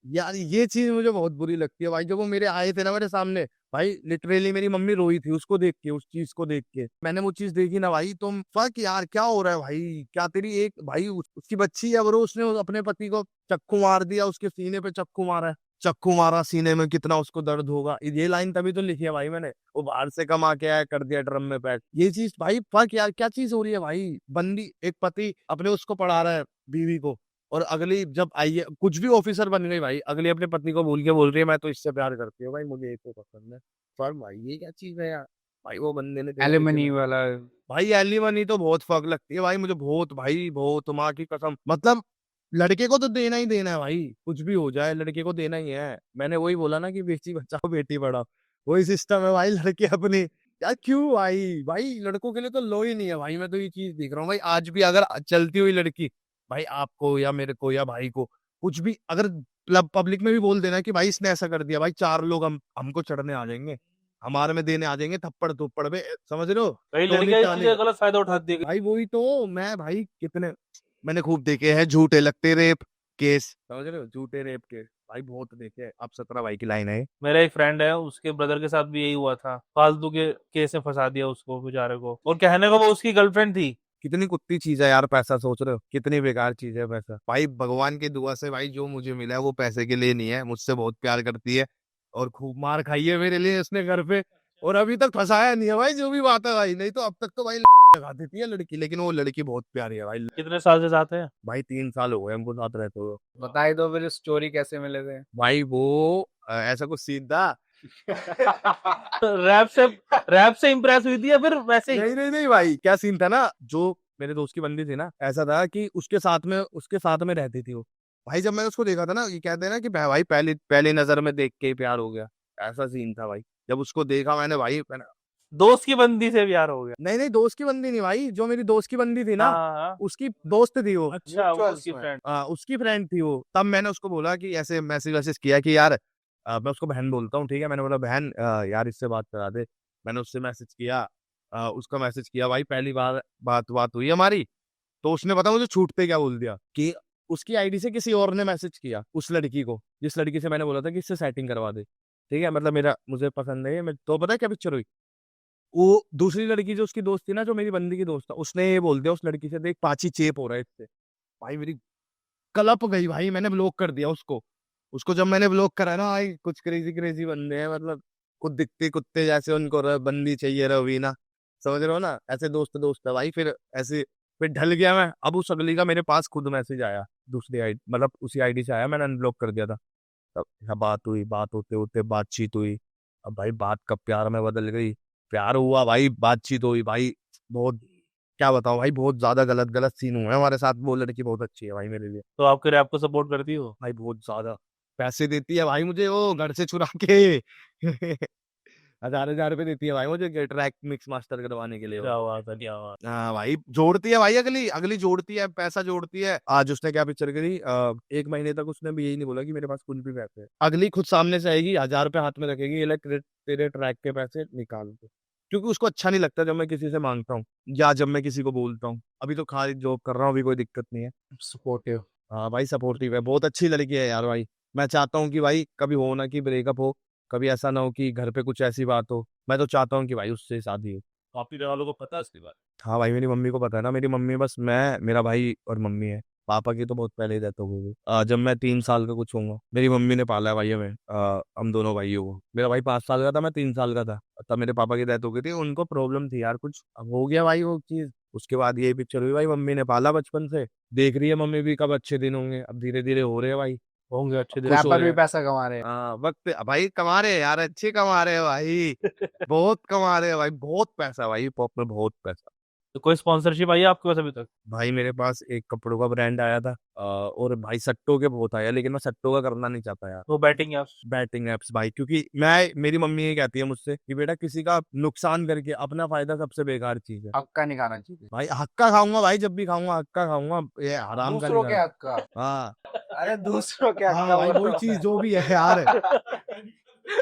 यार ये चीज मुझे बहुत बुरी लगती है भाई, जब वो मेरे आए थे ना मेरे सामने, भाई लिटरली मेरी मम्मी रोई थी उसको देख के, उस चीज को देख के, मैंने वो चीज देखी ना भाई, तुम फक यार क्या हो रहा है भाई, क्या तेरी एक भाई उसकी बच्ची है ब्रो, उसने अपने पति को चक्कू मार दिया, उसके सीने पे चक्कू मारा है, चक्कू मारा सीने में, कितना उसको दर्द होगा, ये लाइन तभी तो लिखी है भाई मैंने, वो बाहर से कमा के आया कर दिया ड्रम में पैक, ये चीज भाई फक यार, क्या चीज हो रही है भाई, बंदी एक पति अपने उसको पढ़ा रहा है बीवी को, और अगली जब आई है कुछ भी ऑफिसर बन गई भाई, अगली अपने पत्नी को भूल के बोल रही है मैं तो इससे प्यार करती हूँ भाई, मुझे एक को पसंद है, पर भाई ये क्या चीज है यार, भाई वो बंदे ने देखा एलिमनी वाला। भाई एलिमनी तो बहुत फक लगती है भाई मुझे, बहुत भाई बहुत, माँ की कसम, मतलब लड़के को तो देना ही देना है भाई, कुछ भी हो जाए लड़के को देना ही है, मैंने वही बोला ना कि बेटी बचाओ बेटी पढ़ाओ, वही सिस्टम है भाई, लड़के अपनी, यार क्यों भाई, भाई लड़कों के लिए तो लो ही नहीं है भाई, मैं तो ये चीज देख रहा हूँ भाई, आज भी अगर चलती हुई लड़की भाई आपको या मेरे को या भाई को कुछ भी अगर पब्लिक में भी बोल देना कि भाई इसने ऐसा कर दिया, भाई 4 लोग हमको चढ़ने आ जाएंगे, हमारे में देने आ जाएंगे थप्पड़ थप्पड़ पे, समझ रहे हो, कई टोनी लड़कियां इस चीज टानी। का गलत फायदा उठाती है। भाई वही तो मैं भाई कितने मैंने खूब देखे हैं झूठे लगते रेप केस, समझ रहे हो, झूठे रेप केस भाई बहुत देखे हैं। अब 17 भाई की लाइन है। मेरा एक फ्रेंड है, उसके ब्रदर के साथ भी यही हुआ था, फालतू के केस में फंसा दिया उसको बेचारे को, और कहने को वो उसकी गर्लफ्रेंड थी। कितनी कुत्ती चीज है यार पैसा, सोच रहे हो कितनी बेकार चीज है पैसा, भाई भगवान की दुआ से भाई जो मुझे मिला है वो पैसे के लिए नहीं है, मुझसे बहुत प्यार करती है और खूब मार खाई है मेरे लिए उसने घर पे, और अभी तक फंसाया नहीं है भाई, जो भी बात है भाई, नहीं तो अब तक तो भाई लगा देती है लड़की, लेकिन वो लड़की बहुत प्यारी है भाई। कितने साल से साथ है? भाई 3 साल हो गए हमको साथ रहते हुए। बताई दो फिर स्टोरी कैसे मिले थे। भाई वो ऐसा कुछ सीन था रैप से इम्प्रेस हुई थी या फिर वैसे ही? नहीं नहीं नहीं भाई, क्या सीन था ना, जो मेरे दोस्त की बंदी थी ना, ऐसा था कि उसके साथ में रहती थी वो। भाई जब मैंने उसको देखा था ना, ये कहते हैं ना कि भाई पहले पहली नजर में देख के ही प्यार हो गया, ऐसा सीन था भाई। जब उसको देखा मैंने भाई दोस्त की बंदी से प्यार हो गया? नहीं नहीं, दोस्त की बंदी नहीं भाई, जो मेरी दोस्त की बंदी थी ना, हाँ हाँ। उसकी दोस्त थी वो। अच्छा, वो Mutuals उसकी में। फ्रेंड। उसकी फ्रेंड थी वो। तब मैंने उसको बोला कि ऐसे मैसेज वैसेज किया कि यार मैं उसको बहन बोलता हूँ, ठीक है, मैंने बोला बहन यार इससे बात करा दे। मैंने उससे मैसेज किया, उसका मैसेज किया भाई, पहली बार बात बात हुई हमारी। तो उसने पता मुझे छूटते क्या बोल दिया कि उसकी आईडी से किसी और ने मैसेज किया उस लड़की को, जिस लड़की से मैंने बोला था कि इससे सेटिंग करवा दे, ठीक है, मतलब मेरा मुझे पसंद है ये। मैं तो पता है क्या पिक्चर हुई, वो दूसरी लड़की जो उसकी दोस्त थी ना, जो मेरी बंदी की दोस्त था, उसने ये बोल दिया उस लड़की से, देख पाची चेप हो रहा है इससे। भाई मेरी कलप गई भाई, मैंने ब्लॉक कर दिया उसको। उसको जब मैंने ब्लॉक करा ना भाई, कुछ क्रेजी क्रेजी बंदे हैं, मतलब खुद दिखते कुत्ते जैसे, उनको बंदी चाहिए रवीना, समझ रहे हो ना, ऐसे दोस्त दोस्त है भाई। फिर ऐसे फिर ढल गया मैं। अब उस अगली का मेरे पास खुद मैसेज आया, दूसरी आईडी मतलब उसी आईडी से आया, मैंने अनब्लॉक कर दिया था। तब बात हुई, बात होते होते बातचीत हुई। अब भाई बात कब प्यार में बदल गई, प्यार हुआ भाई, बातचीत हुई भाई। बहुत, क्या बताऊं भाई, बहुत ज्यादा गलत गलत सीन हुए हैं हमारे साथ। वो लड़की बहुत अच्छी है भाई मेरे लिए, तो आपके रैप को सपोर्ट करती हो? भाई बहुत ज्यादा। पैसे देती है भाई मुझे वो, घर से चुरा के 1000 1000 रुपए देती है भाई मुझे, ट्रैक मिक्स मास्टर करवाने के लिए वो। क्या बात है, क्या बात। हाँ भाई, जोड़ती है भाई, अगली अगली जोड़ती है, पैसा जोड़ती है। आज उसने क्या पिक्चर करी, 1 महीने तक उसने भी यही नहीं बोला कि मेरे पास कुछ भी पैसे है। अगली खुद सामने से आएगी, 1000 रुपए हाथ में रखेगी, ये ले तेरे ट्रैक के पैसे निकाल के। क्योंकि उसको अच्छा नहीं लगता जब मैं किसी से मांगता हूँ या जब मैं किसी को बोलता हूँ। अभी तो खाली जॉब कर रहा हूँ, अभी कोई दिक्कत नहीं है। सपोर्टिव। हाँ भाई सपोर्टिव है, बहुत अच्छी लड़की है यार भाई। मैं चाहता हूँ कि भाई कभी हो ना कि ब्रेकअप हो, कभी ऐसा ना हो कि घर पे कुछ ऐसी बात हो। मैं तो चाहता हूँ कि भाई उससे शादी हो। काफी वालों को पता है इसके बारे हाँ भाई, मेरी मम्मी को पता है ना, मेरी मम्मी बस मैं, मेरा भाई और मम्मी है। पापा की तो बहुत पहले ही डेथ हो गई थी। जब मैं 3 साल का कुछ होऊंगा, मेरी मम्मी ने पाला है भाई हमें, हम दोनों भाइयों को। मेरा भाई 5 साल का था, मैं 3 साल का था, तब मेरे पापा की डेथ हो गई थी। उनको प्रॉब्लम थी यार कुछ, अब हो गया भाई वो चीज। उसके बाद यही पिक्चर हुई भाई, मम्मी ने पाला बचपन से। देख रही है मम्मी भी कब अच्छे दिन होंगे, अब धीरे धीरे हो रहे हैं भाई। होंगे अच्छे दिन। खुश हो रैपर रहे भी हैं। पैसा कमा रहे हैं। हाँ वक्त भाई कमा रहे हैं यार, अच्छे कमा रहे हैं भाई, बहुत कमा रहे हैं भाई, बहुत पैसा भाई, पॉप में बहुत पैसा। तो कोई स्पॉन्सरशिप आई है आपके पास अभी तक? भाई मेरे पास एक कपड़ों का ब्रांड आया था, और भाई सट्टों के बहुत आया, लेकिन मैं सट्टों का करना नहीं चाहता यार। वो बैटिंग एप्स? बैटिंग एप्स भाई, क्योंकि मैं, मेरी मम्मी ये कहती है मुझसे कि बेटा किसी का नुकसान करके अपना फायदा सबसे बेकार चीज है। हक्का नहीं खाना चाहिए। भाई हक्का खाऊंगा भाई, जब भी खाऊंगा हक्का खाऊंगा, ये हराम का दूसरों नहीं के खाऊंगा। हक का। हाँ अरे दूसरों के हक हाँ का भाई, बोल वही रहा हूँ चीज मैं। जो भी है यार,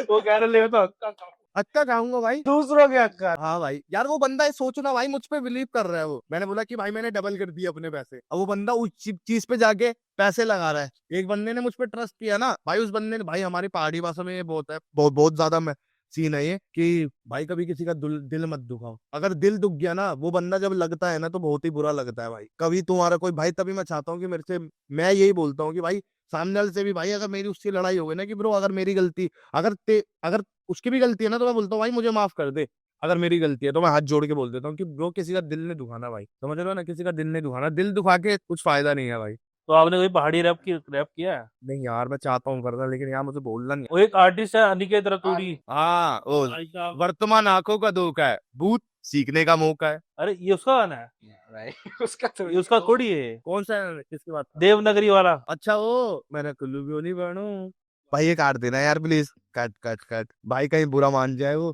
वो कह रहे ले तो हक्का खाओ। हक्का खाऊंगा भाई। दूसरों के हक का। हाँ भाई यार, वो बंदा ये सोचना भाई, मुझ पे बिलीव कर रहा है वो। मैंने बोला कि भाई मैंने डबल कर दिए अपने पैसे, अब वो बंदा उस चीज पे जाके पैसे लगा रहा है। एक बंदे ने मुझ पे ट्रस्ट किया ना भाई, उस बंदे ने, भाई हमारी पहाड़ी भाषा में ये बहुत है, बहुत बहुत ज्यादा में सीन है ये, कि भाई कभी किसी का दिल मत दुखाओ। अगर दिल दुख गया ना, वो बंदा जब लगता है ना, तो बहुत ही बुरा लगता है भाई। कभी तुम्हारा कोई भाई, तभी मैं चाहता हूँ कि मेरे से, मैं यही बोलता हूँ कि भाई सामने वाले से भी भाई, अगर मेरी उससे लड़ाई हो गई ना कि ब्रो, अगर मेरी गलती, अगर उसकी भी गलती है ना, तो मैं बोलता हूँ भाई मुझे माफ कर दे। अगर मेरी गलती है तो मैं हाथ जोड़ के बोल देता हूँ कि ब्रो किसी का दिल नहीं दुखाना भाई, समझ रहे हो ना, किसी का दिल नहीं दुखाना, दिल दुखा के कुछ फायदा नहीं है भाई। तो आपने कोई पहाड़ी रैप किया है? नहीं यार, मैं चाहता हूँ करना, लेकिन यार मुझे बोलना नहीं वो एक आर्टिस्ट है अनिकेत रतूड़ी। है। हाँ ओ, भाई साहब, वर्तमान आंखों का धोखा है, भूत सीखने का मौका है। अरे ये उसका गाना है? भाई उसका तो ये उसका थोड़ी है। कौन सा है, किसकी बात? देवनगरी वाला। अच्छा वो, मैंने कुल्लू भी नहीं बनू। भाई ये काट देना यार प्लीज, कट कट कट भाई, कहीं बुरा मान जाए वो।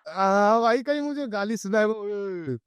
भाई कहीं मुझे गाली सुनाए वो,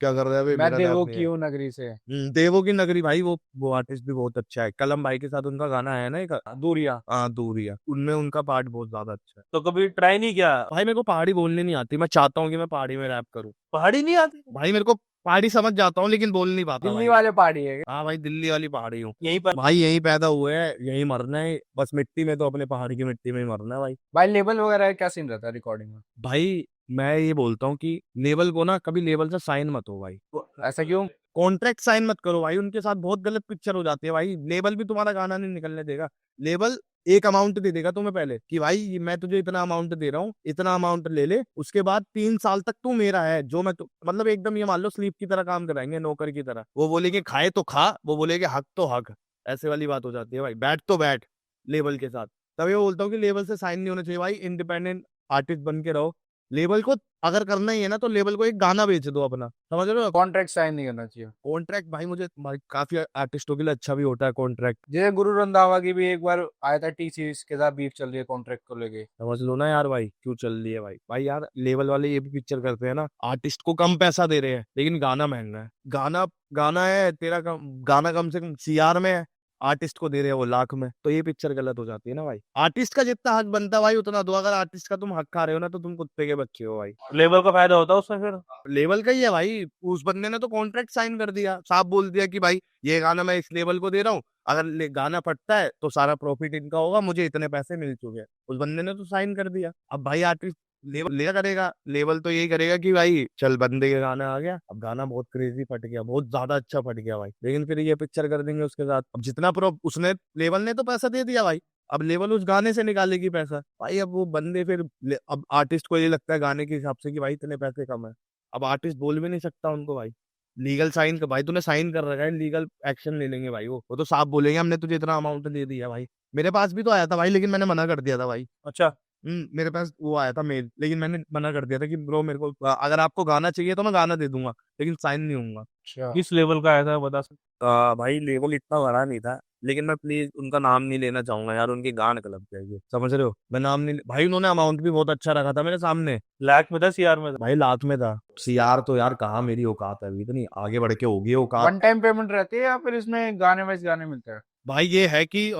क्या कर रहा है भाई, मैं मेरा देवो रैप नहीं की है। हूँ नगरी से। देवों की नगरी भाई, वो आर्टिस्ट भी बहुत अच्छा है। कलम भाई के साथ उनका गाना है ना एक, दूरिया। हाँ दूरिया, उनमें उनका पार्ट बहुत ज्यादा अच्छा है। तो कभी ट्राई नहीं किया? भाई मेरे को पहाड़ी बोलनी नहीं आती, मैं चाहता हूँ कि मैं पहाड़ी में रैप करूँ। पहाड़ी नहीं आती? भाई मेरे को पहाड़ी समझ जाता हूँ, लेकिन बोल नहीं पाता दिल्ली भाई। वाले पहाड़ी है। हाँ भाई, दिल्ली वाली पहाड़ी हूँ। यहीं पर? भाई यहीं पैदा हुए हैं, यहीं मरना है बस, मिट्टी में तो अपने पहाड़ की मिट्टी में ही मरना है भाई। भाई लेबल वगैरह क्या सीन रहता है रिकॉर्डिंग में? भाई मैं ये बोलता हूँ कि लेवल को ना, कभी लेवल से साइन मत हो भाई। ऐसा क्यों? कॉन्ट्रैक्ट साइन मत करो भाई, उनके साथ बहुत गलत पिक्चर हो जाती है भाई। लेबल भी तुम्हारा गाना नहीं निकलने देगा। लेबल एक अमाउंट दे देगा तुम्हें पहले, कि भाई मैं तुझे इतना अमाउंट दे रहा हूँ, इतना अमाउंट ले ले, उसके बाद 3 साल तक तू मेरा है, जो मैं मतलब एकदम ये मान लो स्लीप की तरह काम कराएंगे, नौकर की तरह। वो बोलेंगे खाए तो खा, वो बोलेंगे हक तो हक, ऐसे वाली बात हो जाती है भाई। बैठ तो बैठ लेबल के साथ। तभी मैं बोलता हूँ कि लेबल से साइन नहीं होना चाहिए भाई, इंडिपेंडेंट आर्टिस्ट बन के रहो। लेबल को अगर करना ही है ना तो लेबल को एक गाना बेच दो अपना, समझ रहे हो? कॉन्ट्रैक्ट साइन नहीं करना चाहिए। कॉन्ट्रैक्ट भाई मुझे काफी आर्टिस्टों के लिए अच्छा भी होता है कॉन्ट्रैक्ट। जैसे गुरु रंधावा की भी एक बार आया था, टी सीरीज के साथ बीफ चल रही है कॉन्ट्रैक्ट को लेके। समझ लो ना यार भाई क्यों चल रही है भाई। भाई यार लेवल वाले ये भी पिक्चर करते हैं ना, आर्टिस्ट को कम पैसा दे रहे हैं लेकिन गाना महंगा है। गाना गाना है तेरा गाना कम से कम सीआर में है, आर्टिस्ट को दे रहे हैं वो लाख में, तो ये पिक्चर गलत हो जाती है ना भाई। आर्टिस्ट का जितना हक बनता है भाई उतना दो। अगर आर्टिस्ट का तुम हक खा रहे हो ना तो तुम कुत्ते के बच्चे हो भाई। लेबर का फायदा होता है उसमें फिर। लेवल का ही है भाई, उस बंदे ने तो कॉन्ट्रैक्ट साइन कर दिया, साफ बोल दिया कि भाई ये गाना मैं इस लेवल को दे रहा हूँ, अगर गाना फटता है तो सारा प्रॉफिट इनका होगा, मुझे इतने पैसे मिल चुके हैं। उस बंदे ने तो साइन कर दिया। अब भाई आर्टिस्ट लेवल ले करेगा, लेवल तो यही करेगा कि भाई चल बंदे का गाना आ गया, अब गाना बहुत क्रेजी फट गया, बहुत ज्यादा अच्छा फट गया भाई, लेकिन फिर ये पिक्चर कर देंगे उसके साथ। अब जितना प्रो उसने लेवल ने तो पैसा दे दिया भाई, अब लेवल उस गाने से निकालेगी पैसा भाई। अब वो बंदे फिर अब आर्टिस्ट को ये लगता है गाने के हिसाब से कि भाई इतने पैसे कम है, अब आर्टिस्ट बोल भी नहीं सकता उनको भाई। लीगल साइन का भाई तूने साइन कर रखा है, लीगल एक्शन ले लेंगे भाई। वो तो साफ बोलेंगे हमने तुझे इतना अमाउंट दे दिया भाई। मेरे पास भी तो आया था भाई लेकिन मैंने मना कर दिया था भाई। अच्छा। मेरे पास वो आया था मेल, लेकिन मैंने मना कर दिया था कि ब्रो मेरे को अगर आपको गाना चाहिए तो मैं गाना दे दूंगा लेकिन साइन नहीं होऊंगा। अच्छा। किस लेवल का आया था बता सकते? भाई लेवल इतना बड़ा नहीं था, लेकिन मैं प्लीज उनका नाम नहीं लेना चाहूंगा यार, उनकी गान क्लब चाहिए, समझ रहे हो? मैं नाम नहीं भाई, उन्होंने अमाउंट भी बहुत अच्छा रखा था मेरे सामने। लाख में था, सीआर में था? भाई लाख में था। सीआर तो यार कहाँ मेरी औकात है, अभी इतनी आगे बढ़ के होगी औकात। वन टाइम पेमेंट रहती है या फिर इसमें गाने वाइज गाने मिलते हैं? भाई ये है कि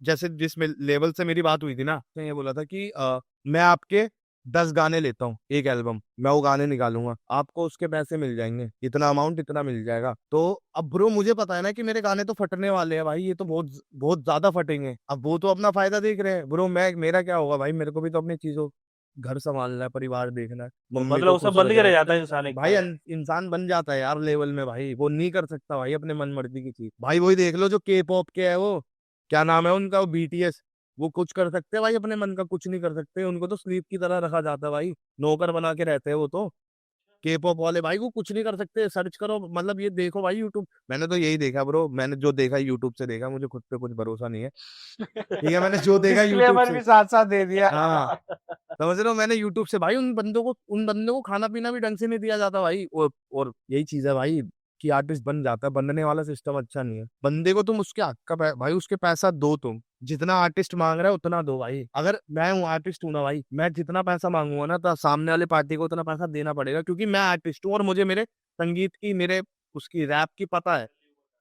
जैसे जिस लेवल से मेरी बात हुई थी ना, उसने ये बोला था कि मैं आपके 10 गाने लेता हूँ एक एल्बम, मैं वो गाने निकालूंगा आपको उसके पैसे मिल जाएंगे, इतना अमाउंट इतना मिल जाएगा। तो अब ब्रो मुझे पता है ना कि मेरे गाने तो फटने वाले हैं भाई, ये तो बहुत बहुत ज्यादा फटेंगे। अब वो तो अपना फायदा देख रहे हैं ब्रो, मैं मेरा क्या होगा भाई, मेरे को भी तो अपनी चीजों घर संभालना है, परिवार देखना है, मम्मी मतलब को उसमें खुश बंद के रह रखना जाता है इंसान है एक भाई। बार। इंसान बन जाता है यार लेवल में भाई, वो नहीं कर सकता भाई अपने मन मर्जी की चीज भाई। वही देख लो जो के पॉप के है, वो क्या नाम है उनका, वो बीटीएस, वो कुछ कर सकते हैं भाई अपने मन का, कुछ नहीं कर सकते, उनको तो स्लीप की तरह रखा जाता है भाई, नौकर बना के रहते हैं वो तो। के पॉप वाले भाई वो कुछ नहीं कर सकते, सर्च करो, मतलब ये देखो भाई यूट्यूब, मैंने तो यही देखा ब्रो, मैंने जो देखा यूट्यूब से देखा, मुझे खुद पे कुछ भरोसा नहीं है, ठीक है, मैंने जो देखा यूट्यूब डिस्क्लेमर से। भी साथ साथ दे दिया। हाँ समझ रहे हो, मैंने यूट्यूब से भाई, उन बंदों को खाना पीना भी ढंग से नहीं दिया जाता भाई। और यही चीज है भाई कि आर्टिस्ट बन जाता है, बनने वाला सिस्टम अच्छा नहीं है। बंदे को तुम उसके हक का भाई उसके पैसा दो, तुम जितना आर्टिस्ट मांग रहा है उतना दो भाई। अगर मैं हूँ आर्टिस्ट हूँ ना भाई, मैं जितना पैसा मांगूंगा ना तो सामने वाले पार्टी को उतना पैसा देना पड़ेगा, क्योंकि मैं आर्टिस्ट हूँ और मुझे मेरे संगीत की, मेरे उसकी रैप की पता है,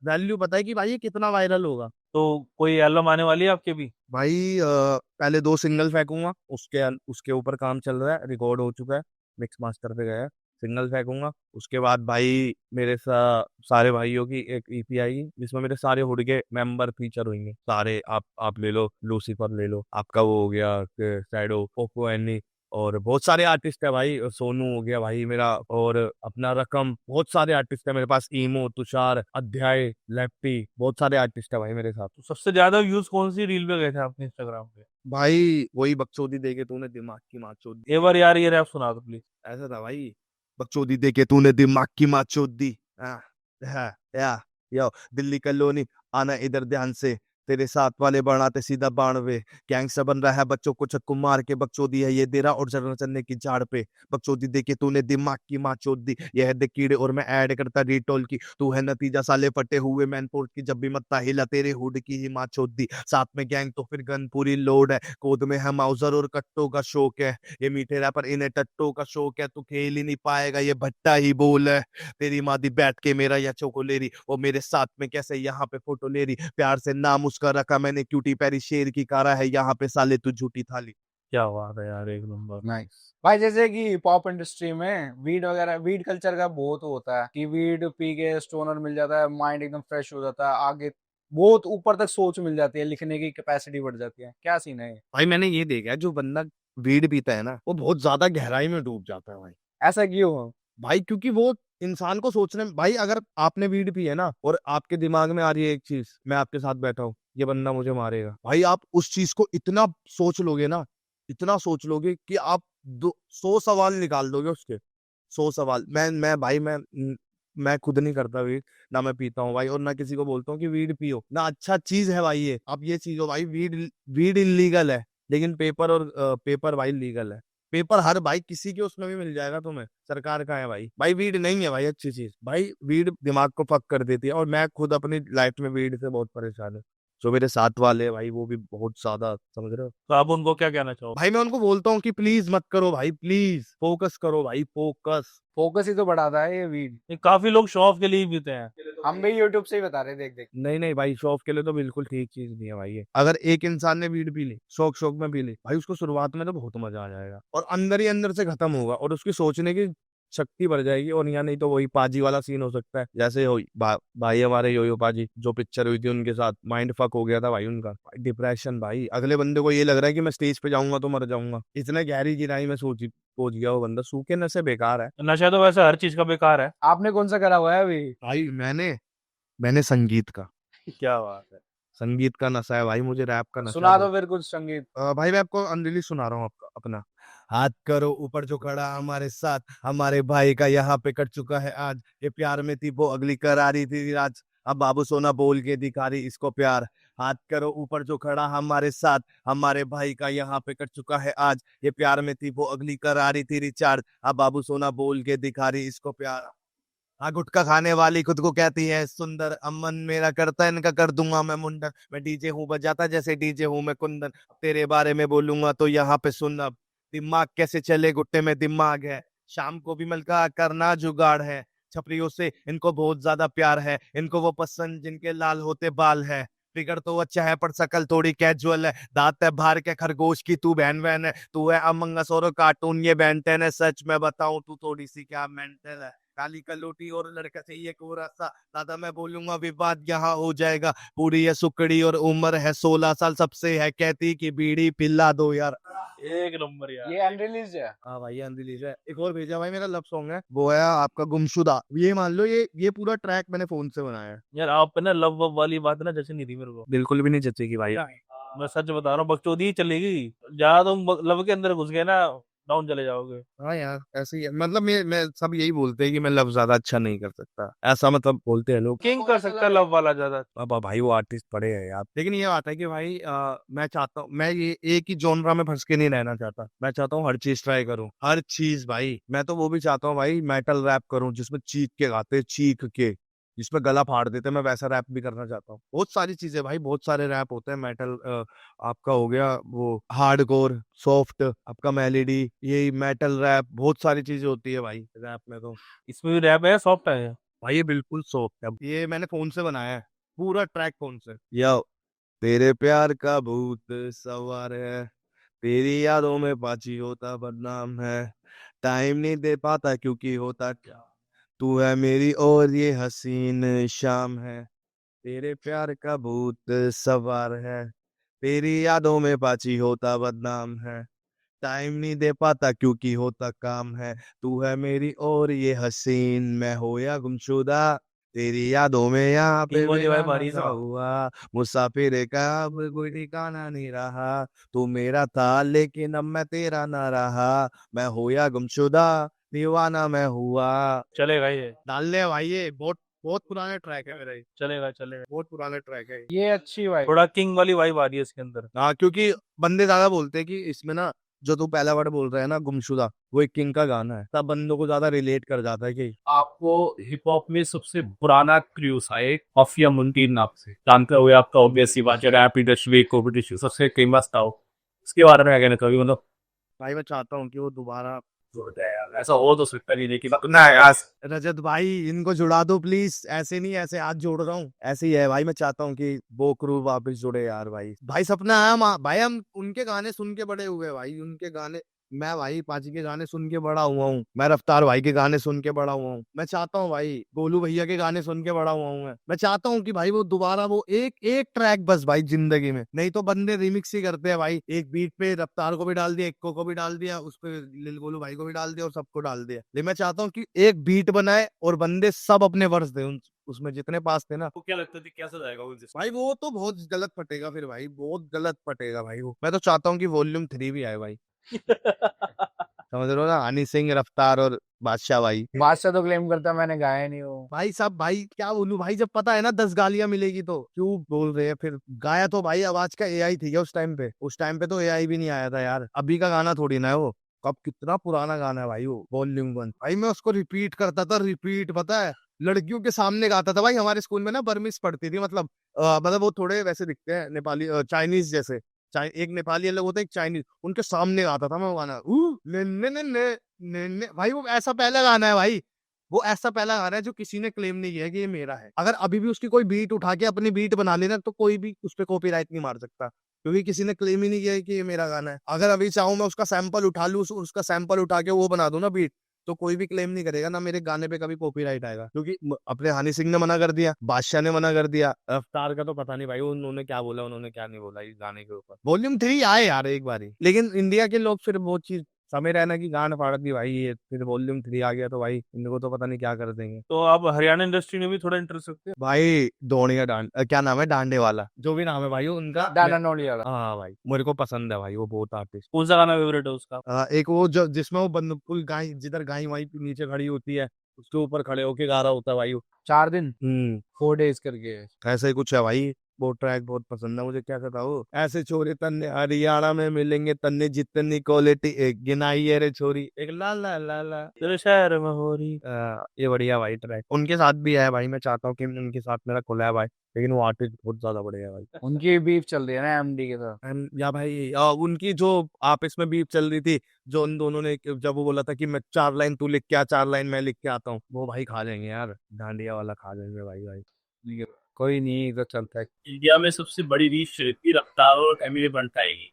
वैल्यू पता है कि भाई ये कितना वायरल होगा। तो कोई एल्बम आने वाली है आपके भी? भाई पहले 2 सिंगल फेंकूंगा, उसके उसके ऊपर काम चल रहा है, रिकॉर्ड हो चुका है, मिक्स मास्टर पे गया है, सिंगल फेंकूंगा। उसके बाद भाई मेरे सारे भाइयों की एक ईपी आएगी जिसमें मेरे सारे हुड के मेंबर फीचर होंगे सारे। आप ले लो, लूसीफर ले लो, आपका वो हो गया शैडो, पोको एनी, और बहुत सारे आर्टिस्ट है भाई, सोनू हो गया भाई मेरा, और अपना रकम, बहुत सारे आर्टिस्ट है मेरे पास, ईमो, तुषार, अध्याय, लेफ्टी, बहुत सारे आर्टिस्ट है भाई मेरे साथ। तो सबसे ज्यादा व्यूज कौन सी रील पे गए थे आपने इंस्टाग्राम पे? भाई वही बकचोदी देके तूने दिमाग की माँ चोद दी, एक बार यार ये रैप सुना दो प्लीज। ऐसा था भाई। बकचोदी देके तूने दिमाग की माँ चोद दी। हाँ, हाँ, यो दिल्ली कॉलोनी, आना इधर ध्यान से, तेरे साथ वाले बनाते सीधा बाणवे, गैंगस्टर बन रहा है बच्चों को चक्कू मार के, बकचोदी है ये देरा और जरना चलने की झाड़ पे, बकचोदी देके तूने दिमाग की माँ चोद दी, ये है देख कीड़े और मैं ऐड करता रिटोल की, तू है नतीजा साले फटे हुए मैनपोर्ट की, जब भी मत्ता हिला तेरे हुड की ही माँ चोद दी, साथ में गैंग तो फिर गन पूरी लोड है, कोद में है माउजर और कट्टों का शौक है, ये मीठे रैपर इन्हें टट्टों का शौक है, तू खेल ही नहीं पाएगा ये भट्टा ही बोल है, तेरी मादी बैठ के मेरा या चोको ले रही, वो मेरे साथ में कैसे यहाँ पे फोटो ले रही, प्यार से नाम उसका रखा मैंने क्यूटी पैरी, शेर की कारा है यहाँ पे साले तू झूठी थाली। क्या बात है यार, एक नंबर। नाइस भाई। जैसे कि पॉप इंडस्ट्री में वीड वगैरह, वीड कल्चर का बहुत होता है कि वीड पी के स्टोनर मिल जाता है, माइंड एकदम फ्रेश हो जाता है, आगे बहुत ऊपर तक सोच मिल जाती है, लिखने की कैपेसिटी बढ़ जाती है। क्या सीन है ये? भाई मैंने ये देखा है जो बंदा वीड पीता है ना वो बहुत ज्यादा गहराई में डूब जाता है भाई। ऐसा क्यों? भाई क्योंकि वो इंसान को सोचने भाई, अगर आपने वीड पी है ना और आपके दिमाग में आ रही है एक चीज, मैं आपके साथ बैठा हूँ ये बंदा मुझे मारेगा, भाई आप उस चीज को इतना सोच लोगे ना, इतना सोच लोगे कि आप 100 सवाल निकाल दोगे उसके, 100 सवाल। मैं भाई मैं खुद नहीं करता वीड, ना मैं पीता हूँ भाई, और ना किसी को बोलता हूँ कि वीड पियो ना, अच्छा चीज है भाई ये, आप ये चीज हो भाई, वीड वीड इलीगल है लेकिन पेपर भाई लीगल है, पेपर हर भाई किसी के उसमें भी मिल जाएगा तुम्हें, सरकार का है भाई। भाई वीड नहीं है भाई अच्छी चीज, भाई वीड दिमाग को फक कर देती है, और मैं खुद अपनी लाइफ में वीड से बहुत परेशान हूँ। जो मेरे साथ वाले हैं भाई वो भी बहुत ज्यादा, समझ रहे हो। तो आप उनको क्या कहना चाहो? भाई मैं उनको बोलता हूँ कि प्लीज मत करो भाई, प्लीज फोकस करो भाई, फोकस। फोकस ही तो बढ़ाता है ये वीड। ये काफी लोग शो ऑफ के लिए भी पीते हैं। हम भी यूट्यूब से ही बता रहे देख देख। नहीं नहीं भाई, शौक के लिए तो बिल्कुल ठीक चीज नहीं है भाई ये। अगर एक इंसान ने वीड पी ली, शौक शौक में पी ली भाई, उसको शुरुआत में तो बहुत मजा आ जाएगा, और अंदर ही अंदर से खत्म होगा, और उसकी सोचने की शक्ति बढ़ जाएगी। और यहाँ नहीं तो वही पाजी वाला सीन हो सकता है, जैसे हो भाई हमारे योयो पाजी, जो पिक्चर हुई थी उनके साथ, माइंड फक हो गया था भाई उनका, डिप्रेशन भाई। अगले बंदे को ये लग रहा है कि मैं स्टेज पे जाऊंगा तो मर जाऊंगा, इतने गहरी गिराई में सोच गया वो बंदा। सूखे नशे बेकार है नशा तो वैसे हर चीज का बेकार है। आपने कौन सा करा हुआ है अभी? भाई। मैंने संगीत का, क्या बात है। संगीत का नशा है भाई मुझे, रैप का नशा सुना है। दो फिर कुछ संगीत। भाई मैं आपको अनरिलीज सुना रहा हूँ आपका अपना। हाथ करो ऊपर जो खड़ा हमारे साथ, हमारे भाई का यहाँ पे कट चुका है आज, ये प्यार में थी वो अगली करारी थी आज, अब बाबू सोना बोल के दिखा रही इसको प्यार। हाथ करो ऊपर जो खड़ा हमारे साथ, हमारे भाई का यहाँ पे कट चुका है आज, ये प्यार में थी वो अगली करारी थी रिचार्ज, अब बाबू सोना बोल के दिखा रही इसको प्यार। हाँ, गुटखा खाने वाली खुद को कहती है सुंदर, अमन मेरा करता है इनका कर दूंगा मैं मुंडन, मैं डीजे हूँ बजाता जैसे डीजे हूँ मैं कुंदन, तेरे बारे में बोलूंगा तो यहाँ पे सुन अब, दिमाग कैसे चले गुट्टे में दिमाग है, शाम को भी मलका करना जुगाड़ है, छपरियों से इनको बहुत ज्यादा प्यार है, इनको वो पसंद जिनके लाल होते बाल है, फिगर तो अच्छा है पर शकल थोड़ी कैजुअल है, दांत है बाहर के खरगोश की तू बहन बहन है, तू है अमंग अस और कार्टून ये बेंटेन है, सच मैं बताऊं तू थोड़ी सी क्या मेंटल है, काली कलोटी और लड़का चाहिए कोरा सा, दादा मैं बोलूंगा विवाद यहाँ हो जाएगा, पूरी है सुकड़ी और उम्र है 16 साल, सबसे है कहती कि बीड़ी पिला दो यार। एक नंबर यार। ये अनरिलीज है। हाँ भाई अनरिलीज है। एक और भेजा भाई मेरा लव सॉन्ग है, वो है आपका गुमशुदा, ये मान लो ये पूरा ट्रैक मैंने फोन से बनाया है। यार आप पे ना लव वव वाली बात ना जैसे नहीं थी मेरे को। बिल्कुल भी नहीं जचेगी भाई। मैं सच बता रहा हूँ, बकचोदी ही चलेगी। जहाँ तुम लव के अंदर घुस गए ना, डाउन चले जाओगे। हाँ यार ऐसे ही है, मतलब मैं सब यही बोलते हैं कि मैं लव ज्यादा अच्छा नहीं कर सकता, ऐसा मतलब बोलते हैं लोग। किंग कर सकता है लव वाला ज्यादा। अब भाई वो आर्टिस्ट बड़े हैं यार, लेकिन ये बात है कि भाई मैं चाहता हूँ, मैं ये एक ही जॉनरा में फंस के नहीं रहना चाहता, मैं चाहता हूँ हर चीज ट्राई करूँ, हर चीज भाई। मैं तो वो भी चाहता हूँ भाई मेटल रैप करूँ जिसमें चीख के गाते, चीख के, जिसमें गला फाड़ देते, मैं वैसा रैप भी करना चाहता हूँ। बहुत सारी चीजें भाई, बहुत सारे रैप होते हैं मेटल, आपका हो गया वो हार्डकोर, सॉफ्ट, आपका मेलेडी, ये मेटल रैप, बहुत सारी चीजें होती है भाई रैप में तो। इसमें भी रैप है, सॉफ्ट है। भाई ये बिल्कुल सॉफ्ट है, ये मैंने फोन से बनाया है, पूरा ट्रैक फोन से। यो तेरे प्यार का भूत सवार है, तेरी यादों में पाची होता बदनाम है, टाइम नहीं दे पाता क्योंकि होता क्या, तू है मेरी और ये हसीन शाम है, तेरे प्यार का भूत सवार है, तेरी यादों में पाची होता बदनाम है, टाइम नहीं दे पाता क्योंकि होता काम है, तू है मेरी और ये हसीन, मैं हो या गुमशुदा तेरी यादों में, यहाँ पे किंग वाली मेरा वाइब आ रही है नशा ना। हुआ, मुसाफिर का अब कोई ठिकाना नहीं रहा, तू मेरा था लेकिन अब मैं तेरा ना रहा, मैं हो या गुमशुदा दीवाना मैं हुआ। चलेगा ये। डालने भाई, ये बहुत बहुत पुराना ट्रैक है मेरा, ये चलेगा चलेगा। बहुत पुराना ट्रैक है। ये अच्छी वाइब। थोड़ा किंग वाली वाइब आ रही है इसके अंदर। हाँ क्योंकि बंदे ज्यादा बोलते हैं कि इसमें ना, जो तू पहला वर्ड बोल रहा है ना गुमशुदा, वो एक किंग का गाना है, तब बंदों को ज्यादा रिलेट कर जाता है कि आपको हिप हॉप में सबसे पुराना क्रूज है एक माफिया मुंटीन नाम से, जानते हुए आपका ऑब्वियस सी बात है, रैप इंडस्ट्री कॉम्पिटिशन सबसे फेमस था वो। उसके बारे में क्या कहना चाहिए, मतलब भाई मैं चाहता हूँ कि वो दोबारा। होता है यार, ऐसा हो तो सकता नहीं, लेकिन ना यार। रजत भाई इनको जुड़ा दो प्लीज, ऐसे नहीं, ऐसे हाथ जोड़ रहा हूँ, ऐसे ही है भाई। मैं चाहता हूँ कि वो क्रू वापस जुड़े यार भाई, भाई सपना है भाई, हम उनके गाने सुन के बड़े हुए भाई, उनके गाने, मैं भाई पाजी के गाने सुन के बड़ा हुआ हूँ, मैं रफ्तार भाई के गाने सुन के बड़ा हुआ हूँ, मैं चाहता हूँ भाई गोलू भैया के गाने सुन के बड़ा हुआ हूँ, मैं चाहता हूँ कि भाई वो दोबारा वो एक एक ट्रैक बस भाई जिंदगी में, नहीं तो बंदे रिमिक्स ही करते हैं भाई, एक बीट पे रफ्तार को भी डाल दिया, एक्को को भी डाल दिया, उस पे लिल गोलू भाई को भी डाल दिया और सबको डाल दिया। लेकिन मैं चाहता हूँ कि एक बीट बनाए और बंदे सब अपने वर्स दे उसमें जितने पास थे ना। आपको क्या लगता है कैसा जाएगा वो भाई वो तो बहुत गलत पटेगा फिर भाई, बहुत गलत पटेगा भाई वो। मैं तो चाहता हूँ कि वॉल्यूम 3 भी आए भाई, समझ रहे हो ना, हनी सिंह, रफ्तार और बादशाह भाई। बादशाह तो क्लेम करता है मैंने गाया नहीं वो। भाई साहब भाई क्या बोलूं भाई, जब पता है ना 10 गालियां मिलेगी तो क्यों बोल रहे हैं फिर। गाया तो भाई आवाज का एआई थी क्या उस टाइम पे, उस टाइम पे तो एआई भी नहीं आया था यार, अभी का गाना थोड़ी ना है वो। कब कितना पुराना गाना है भाई वो वॉल्यूम 1। भाई मैं उसको रिपीट करता था, रिपीट, पता है लड़कियों के सामने गाता था भाई। हमारे स्कूल में ना बर्मिस पढ़ती थी, मतलब वो थोड़े वैसे दिखते हैं नेपाली चाइनीज जैसे। एक नेपाली अलग होता है, एक चाइनीज, उनके सामने गाता था मैं वो गाना। ने ने ने ने ने ने भाई वो ऐसा पहला गाना है भाई, वो ऐसा पहला गाना है जो किसी ने क्लेम नहीं किया कि ये मेरा है। अगर अभी भी उसकी कोई बीट उठा के अपनी बीट बना लेना तो कोई भी उस पर कॉपीराइट नहीं मार सकता, क्योंकि किसी ने क्लेम ही नहीं किया है कि ये मेरा गाना है। अगर अभी चाहूं मैं उसका सैंपल उठा लूं, उसका सैंपल उठा के वो बना दूं ना बीट, तो कोई भी क्लेम नहीं करेगा, ना मेरे गाने पे कभी कॉपीराइट आएगा। क्योंकि अपने हनी सिंह ने मना कर दिया, बादशाह ने मना कर दिया, रफ्तार का तो पता नहीं भाई उन्होंने क्या बोला, उन्होंने क्या नहीं बोला इस गाने के ऊपर। वॉल्यूम 3 आए यार एक बारी, लेकिन इंडिया के लोग फिर वो चीज समय रहना की गांड फाड़ दी भाई, ये फिर वॉल्यूम 3 आ गया तो भाई इनको तो पता नहीं क्या कर देंगे। तो आप हरियाणा इंडस्ट्री में भी थोड़ा इंटरेस्ट रखते हैं? भाई धोनिया क्या नाम है, डांडे वाला, जो भी नाम है भाई उनका। डाना नोलिया वाला। हाँ भाई मेरे को पसंद है भाई वो बहुत आर्टिस्ट। कौन सा गाना फेवरेट है उसका? एक वो जो जिसमें वो बिल्कुल गाय, जिधर गाय वाई नीचे खड़ी होती है उसके ऊपर खड़े होके गा रहा होता है भाई वो। 4 दिन 4 डेज करके। ऐसा ही कुछ है भाई, वो ट्रैक बहुत पसंद है मुझे। क्या कहता वो, ऐसे छोरे तन्ने हरियाणा में मिलेंगे, तन्ने जितनी क्वालिटी एक गिनाई है रे छोरी, एक ला ला ला ला तेरे शहर में हो रही। ये बढ़िया भाई ट्रैक उनके साथ भी है भाई। मैं चाहता हूँ कि उनके साथ मेरा कोलैब भाई, लेकिन वो आर्टिस्ट बहुत ज्यादा बढ़िया है भाई। उनकी बीफ चल रही है ना एमडी के साथ। या भाई उनकी जो आपस में बीफ चल रही थी, जो उन दोनों ने जब वो बोला था कि मैं 4 लाइन तू लिख के आ, 4 लाइन मैं लिख के आता हूँ, वो भाई खा जाएंगे यार, डांडिया वाला खा जाएंगे भाई भाई। कोई नहीं, तो चलता है। इंडिया में सबसे बड़ी रीच की रफ्तार और एमिली बंट आएगी,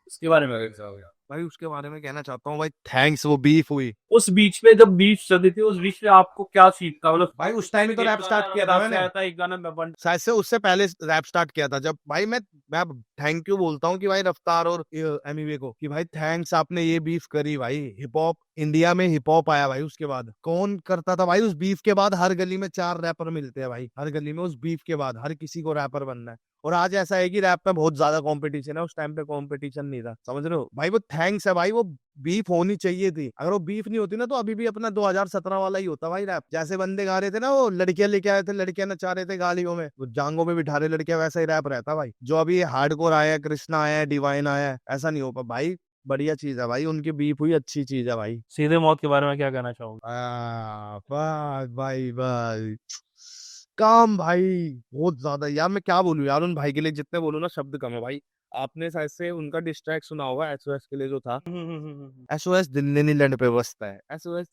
इसके बारे में क्या होगा? भाई उसके बारे में कहना चाहता हूँ भाई, थैंक्स वो बीफ हुई उस बीच में जब बीच चलती थी, उस बीच में आपको क्या सीख था? मतलब भाई। उस टाइम ही तो रैप स्टार्ट किया था मैंने, आता एक गाना में बन। शायद से उससे पहले रैप स्टार्ट किया था जब भाई मैं थैंक यू बोलता हूँ कि भाई रफ्तार और एमिवे को, कि भाई थैंक्स आपने ये बीफ करी भाई। हिप हॉप इंडिया में हिप हॉप आया भाई, उसके बाद कौन करता था भाई? उस बीफ के बाद हर गली में 4 रैपर मिलते हैं भाई, हर गली में उस बीफ के बाद हर किसी को रैपर बनना है। और आज ऐसा है कि रैप में बहुत ज्यादा कंपटीशन है, उस टाइम पे कंपटीशन नहीं था, समझ रहे हो भाई? वो थैंक्स है भाई, वो बीफ होनी चाहिए थी। अगर वो बीफ नहीं होती ना तो अभी भी अपना 2017 वाला ही होता भाई रैप। जैसे बंदे गा रहे थे ना, वो लड़कियां लेके आए थे, लड़कियां नचा रहे थे गालियों में, वो जांगों में बिठा रहे लड़कियां, वैसा ही रैप रहता भाई। जो अभी हार्डकोर आया है, कृष्णा आया है, डिवाइन आया है, ऐसा नहीं हो पा भाई। बढ़िया चीज है भाई, उनकी बीफ हुई, अच्छी चीज है भाई। सीधे मौत के बारे में क्या कहना चाहोगे? बस भाई बस काम भाई बहुत ज्यादा यार, मैं क्या बोलूं यार, उन भाई के लिए जितने बोलूं ना शब्द कम है भाई। आपने शायद से उनका डिस्ट्रैक्ट सुना होगा एसओएस के लिए जो था, एसओएस दिल्ली नी लैंड पे बसता है, एसओएस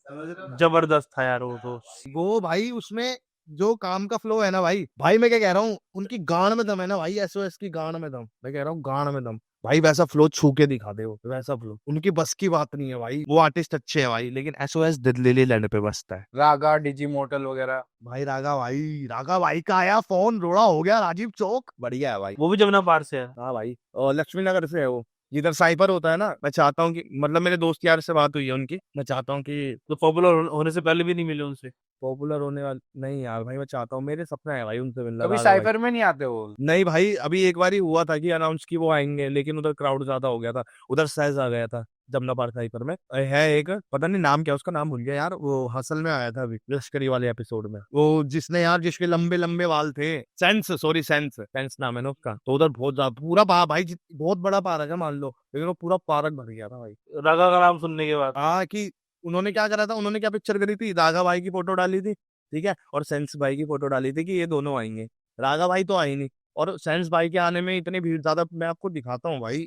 जबरदस्त था यार वो तो। वो भाई उसमें जो काम का फ्लो है ना भाई, भाई मैं क्या कह रहा हूँ, उनकी गान में दम है ना भाई, एसओएस की गान में दम, मैं कह रहा हूँ गान में दम भाई। वैसा फ्लो छू के दिखा दे वो, वैसा फ्लो उनकी बस की बात नहीं है भाई। वो आर्टिस्ट अच्छे हैं भाई, लेकिन एसओएस दिल्ली लैंड पे बसता है रागा डिजी मोटल वगैरह। भाई। रागा भाई का आया फोन, रोड़ा हो गया राजीव चौक, बढ़िया है भाई। वो भी जमुना पार से है। हाँ भाई, और लक्ष्मी नगर से है वो, जिधर साइपर होता है ना। मैं चाहता हूँ कि मतलब मेरे दोस्त यार से बात हुई है उनकी, मैं चाहता हूँ कि तो पॉपुलर होने से पहले भी नहीं मिले उनसे? पॉपुलर होने वाले नहीं यार भाई, मैं चाहता हूँ, मेरे सपना है भाई उनसे मिलना। कभी राघा भाई साइफर में नहीं आते वो? नहीं भाई, अभी एक बार ही हुआ था कि अनाउंस की वो आएंगे, लेकिन उधर क्राउड ज्यादा हो गया था, उधर सहज आ गया था। जमुना पार्क साइपर में है एक, पता नहीं नाम क्या उसका, नाम भूल गया यार, वो हसल में आया था अभी लश्करी वाले एपिसोड में, वो जिसने यार जिसके लंबे लंबे बाल थे, सेंस नाम है ना उसका। तो उधर बहुत ज्यादा पूरा भाई बहुत बड़ा पार्क है मान लो, लेकिन वो पूरा पार्क भर गया था भाई। रागा का नाम सुनने के बाद। हाँ कि उन्होंने क्या करा था, उन्होंने क्या पिक्चर करी थी, राघा भाई की फोटो डाली थी, ठीक है, और सेंस भाई की फोटो डाली थी कि ये दोनों आएंगे। राघा भाई तो आए नहीं, और सेंस भाई के आने में इतनी भीड़ ज्यादा, मैं आपको दिखाता हूँ भाई।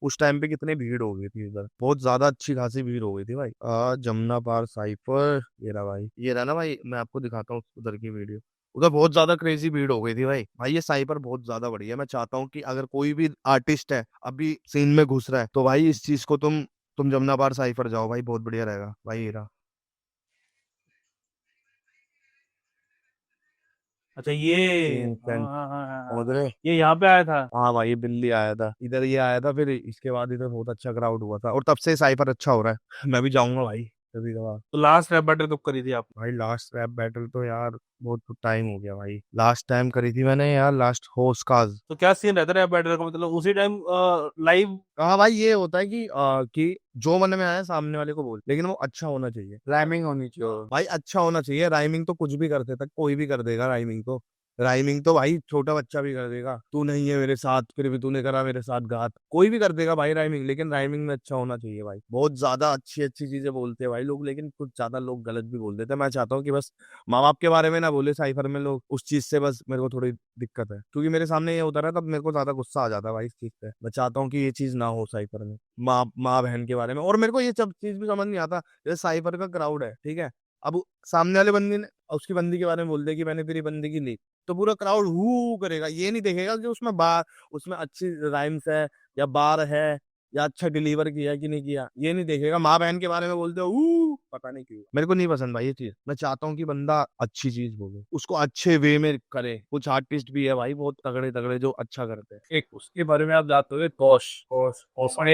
उस टाइम पे कितनी भीड़ हो गई थी इधर, बहुत ज्यादा अच्छी खासी भीड़ हो गई थी भाई। जमुना पार साइफर, ये रहा भाई, ये रहा ना भाई, मैं आपको दिखाता हूँ उधर की वीडियो। उधर बहुत ज्यादा क्रेजी भीड़ हो गई थी भाई। भाई ये साइपर बहुत ज्यादा बढ़िया है, मैं चाहता हूँ कि अगर कोई भी आर्टिस्ट है अभी सीन में घुस रहा है तो भाई इस चीज को तुम जमुना पार साइफर जाओ भाई, बहुत बढ़िया रहेगा भाई। ये रहा। अच्छा ये। पेन समझ रहे? ये यहाँ पे आया था। हाँ भाई, ये दिल्ली आया था, इधर ये आया था, फिर इसके बाद इधर बहुत अच्छा क्राउड हुआ था, और तब से साइफर अच्छा हो रहा है। मैं भी जाऊंगा भाई कभी कभार। तो लास्ट रैप बैटल कब करी थी आप? भाई लास्ट रैप बैटल तो यार बहुत टाइम हो गया भाई, लास्ट टाइम करी थी मैंने यार, लास्ट होस्काज। तो क्या सीन रहता है रैप बैटल का, मतलब उसी टाइम लाइव? हाँ भाई, ये होता है कि जो मन में आया सामने वाले को बोल, लेकिन वो अच्छा होना चाहिए, राइमिंग होनी चाहिए। भाई अच्छा होना चाहिए। राइमिंग तो कुछ भी कर सकता, कोई भी कर देगा राइमिंग तो, राइमिंग तो भाई छोटा बच्चा भी कर देगा, तू नहीं है मेरे साथ फिर भी तूने करा मेरे साथ घात, कोई भी कर देगा भाई राइमिंग, लेकिन राइमिंग में अच्छा होना चाहिए भाई। बहुत ज्यादा अच्छी अच्छी चीजें बोलते हैं भाई लोग, लेकिन कुछ ज्यादा लोग गलत भी बोल देते हैं। मैं चाहता हूँ कि बस माँ बाप के बारे में ना बोले साइफर में लोग, उस चीज से बस मेरे को थोड़ी दिक्कत है, क्योंकि मेरे सामने ये होता है तब मेरे को ज्यादा गुस्सा आ जाता है भाई इस चीज पे। मैं चाहता हूँ कि ये चीज ना हो साइफर में, माँ बहन के बारे में। और मेरे को ये सब चीज भी समझ नहीं आता, जैसे साइफर का क्राउड है, ठीक है, अब सामने वाले बंदे ने उसकी बंदी के बारे में बोल दिया कि मैंने तेरी बंदी की ली, तो पूरा क्राउड हु करेगा, ये नहीं देखेगा कि उसमें अच्छी राइम्स है या बार है या अच्छा डिलीवर किया कि नहीं किया, ये नहीं देखेगा। माँ बहन के बारे में बोलते हो पता नहीं क्यों, मेरे को नहीं पसंद भाई ये चीज। मैं चाहता हूँ कि बंदा अच्छी चीज बोले, उसको अच्छे वे में करे। कुछ आर्टिस्ट भी है भाई बहुत तगड़े तगड़े जो अच्छा करते हैं। एक उसके बारे में आप जानते हो, कॉश कॉश उसने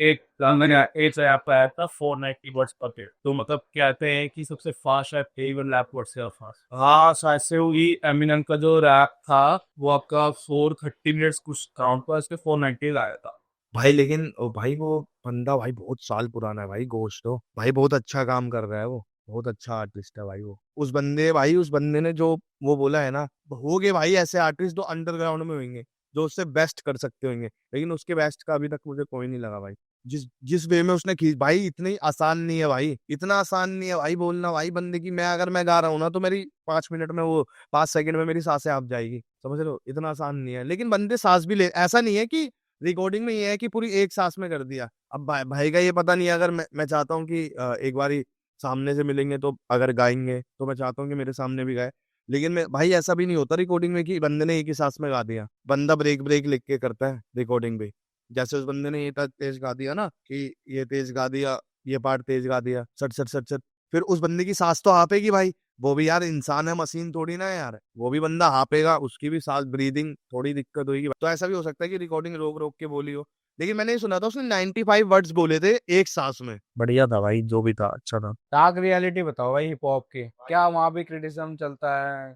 एक गाना एक ऐप आया था 490 वर्ड्स पर मिनट, तो मतलब कहते हैं कि सबसे फास्ट ऐप है, इवन रैप वर्ड से फास्ट। हाँ शायद से वही एमिनेम का जो रैप था वो आपका 430 मिनट्स कुछ काउंट पर, इसके 490 आया था भाई लेकिन भाई वो बंदा भाई बहुत साल पुराना है भाई, गोश्त तो भाई बहुत अच्छा काम कर रहा है वो, बहुत अच्छा आर्टिस्ट है भाई वो। उस बंदे ने जो वो बोला है ना, हो गए भाई ऐसे आर्टिस्ट जो अंडरग्राउंड में होंगे, जो उससे बेस्ट कर सकते होंगे, लेकिन उसके बेस्ट का अभी तक मुझे कोई नहीं लगा भाई। जिस जिस वे में उसने खींच भाई, इतनी आसान नहीं है भाई, इतना आसान नहीं है भाई बोलना भाई बंदे की, अगर मैं गा रहा हूँ ना तो मेरी 5 मिनट में वो 5 सेकंड में मेरी सांसें आप जाएगी, समझ रहे हो, इतना आसान नहीं है। लेकिन बंदे सांस भी ले, ऐसा नहीं है कि रिकॉर्डिंग में ये है कि पूरी एक सांस में कर दिया। अब भाई का ये पता नहीं है, अगर मैं चाहता हूँ कि एक बारी सामने से मिलेंगे तो अगर गाएंगे तो मैं चाहता हूँ कि मेरे सामने भी गाए। लेकिन मैं भाई ऐसा भी नहीं होता रिकॉर्डिंग में कि बंदे ने एक ही सांस में गा दिया, बंदा ब्रेक ब्रेक लिख के करता है रिकॉर्डिंग भी। जैसे उस बंदे ने ये तेज गा दिया ना कि ये तेज गा दिया, ये पार्ट तेज गा दिया, सट सट सट सट, फिर उस बंदे की सांस तो हापेगी भाई, वो भी यार इंसान है, मशीन थोड़ी ना है यार, वो भी बंदा हापेगा, उसकी भी सांस ब्रीदिंग थोड़ी दिक्कत होगी। तो ऐसा भी हो सकता है कि रिकॉर्डिंग रोक रोक के बोली हो। लेकिन मैंने ये सुना था उसने 95 वर्ड्स बोले थे एक सांस में, बढ़िया था भाई, जो भी था अच्छा था। डार्क रियलिटी बताओ भाई हिप हॉप की, क्या वहाँ भी क्रिटिसिज्म चलता है?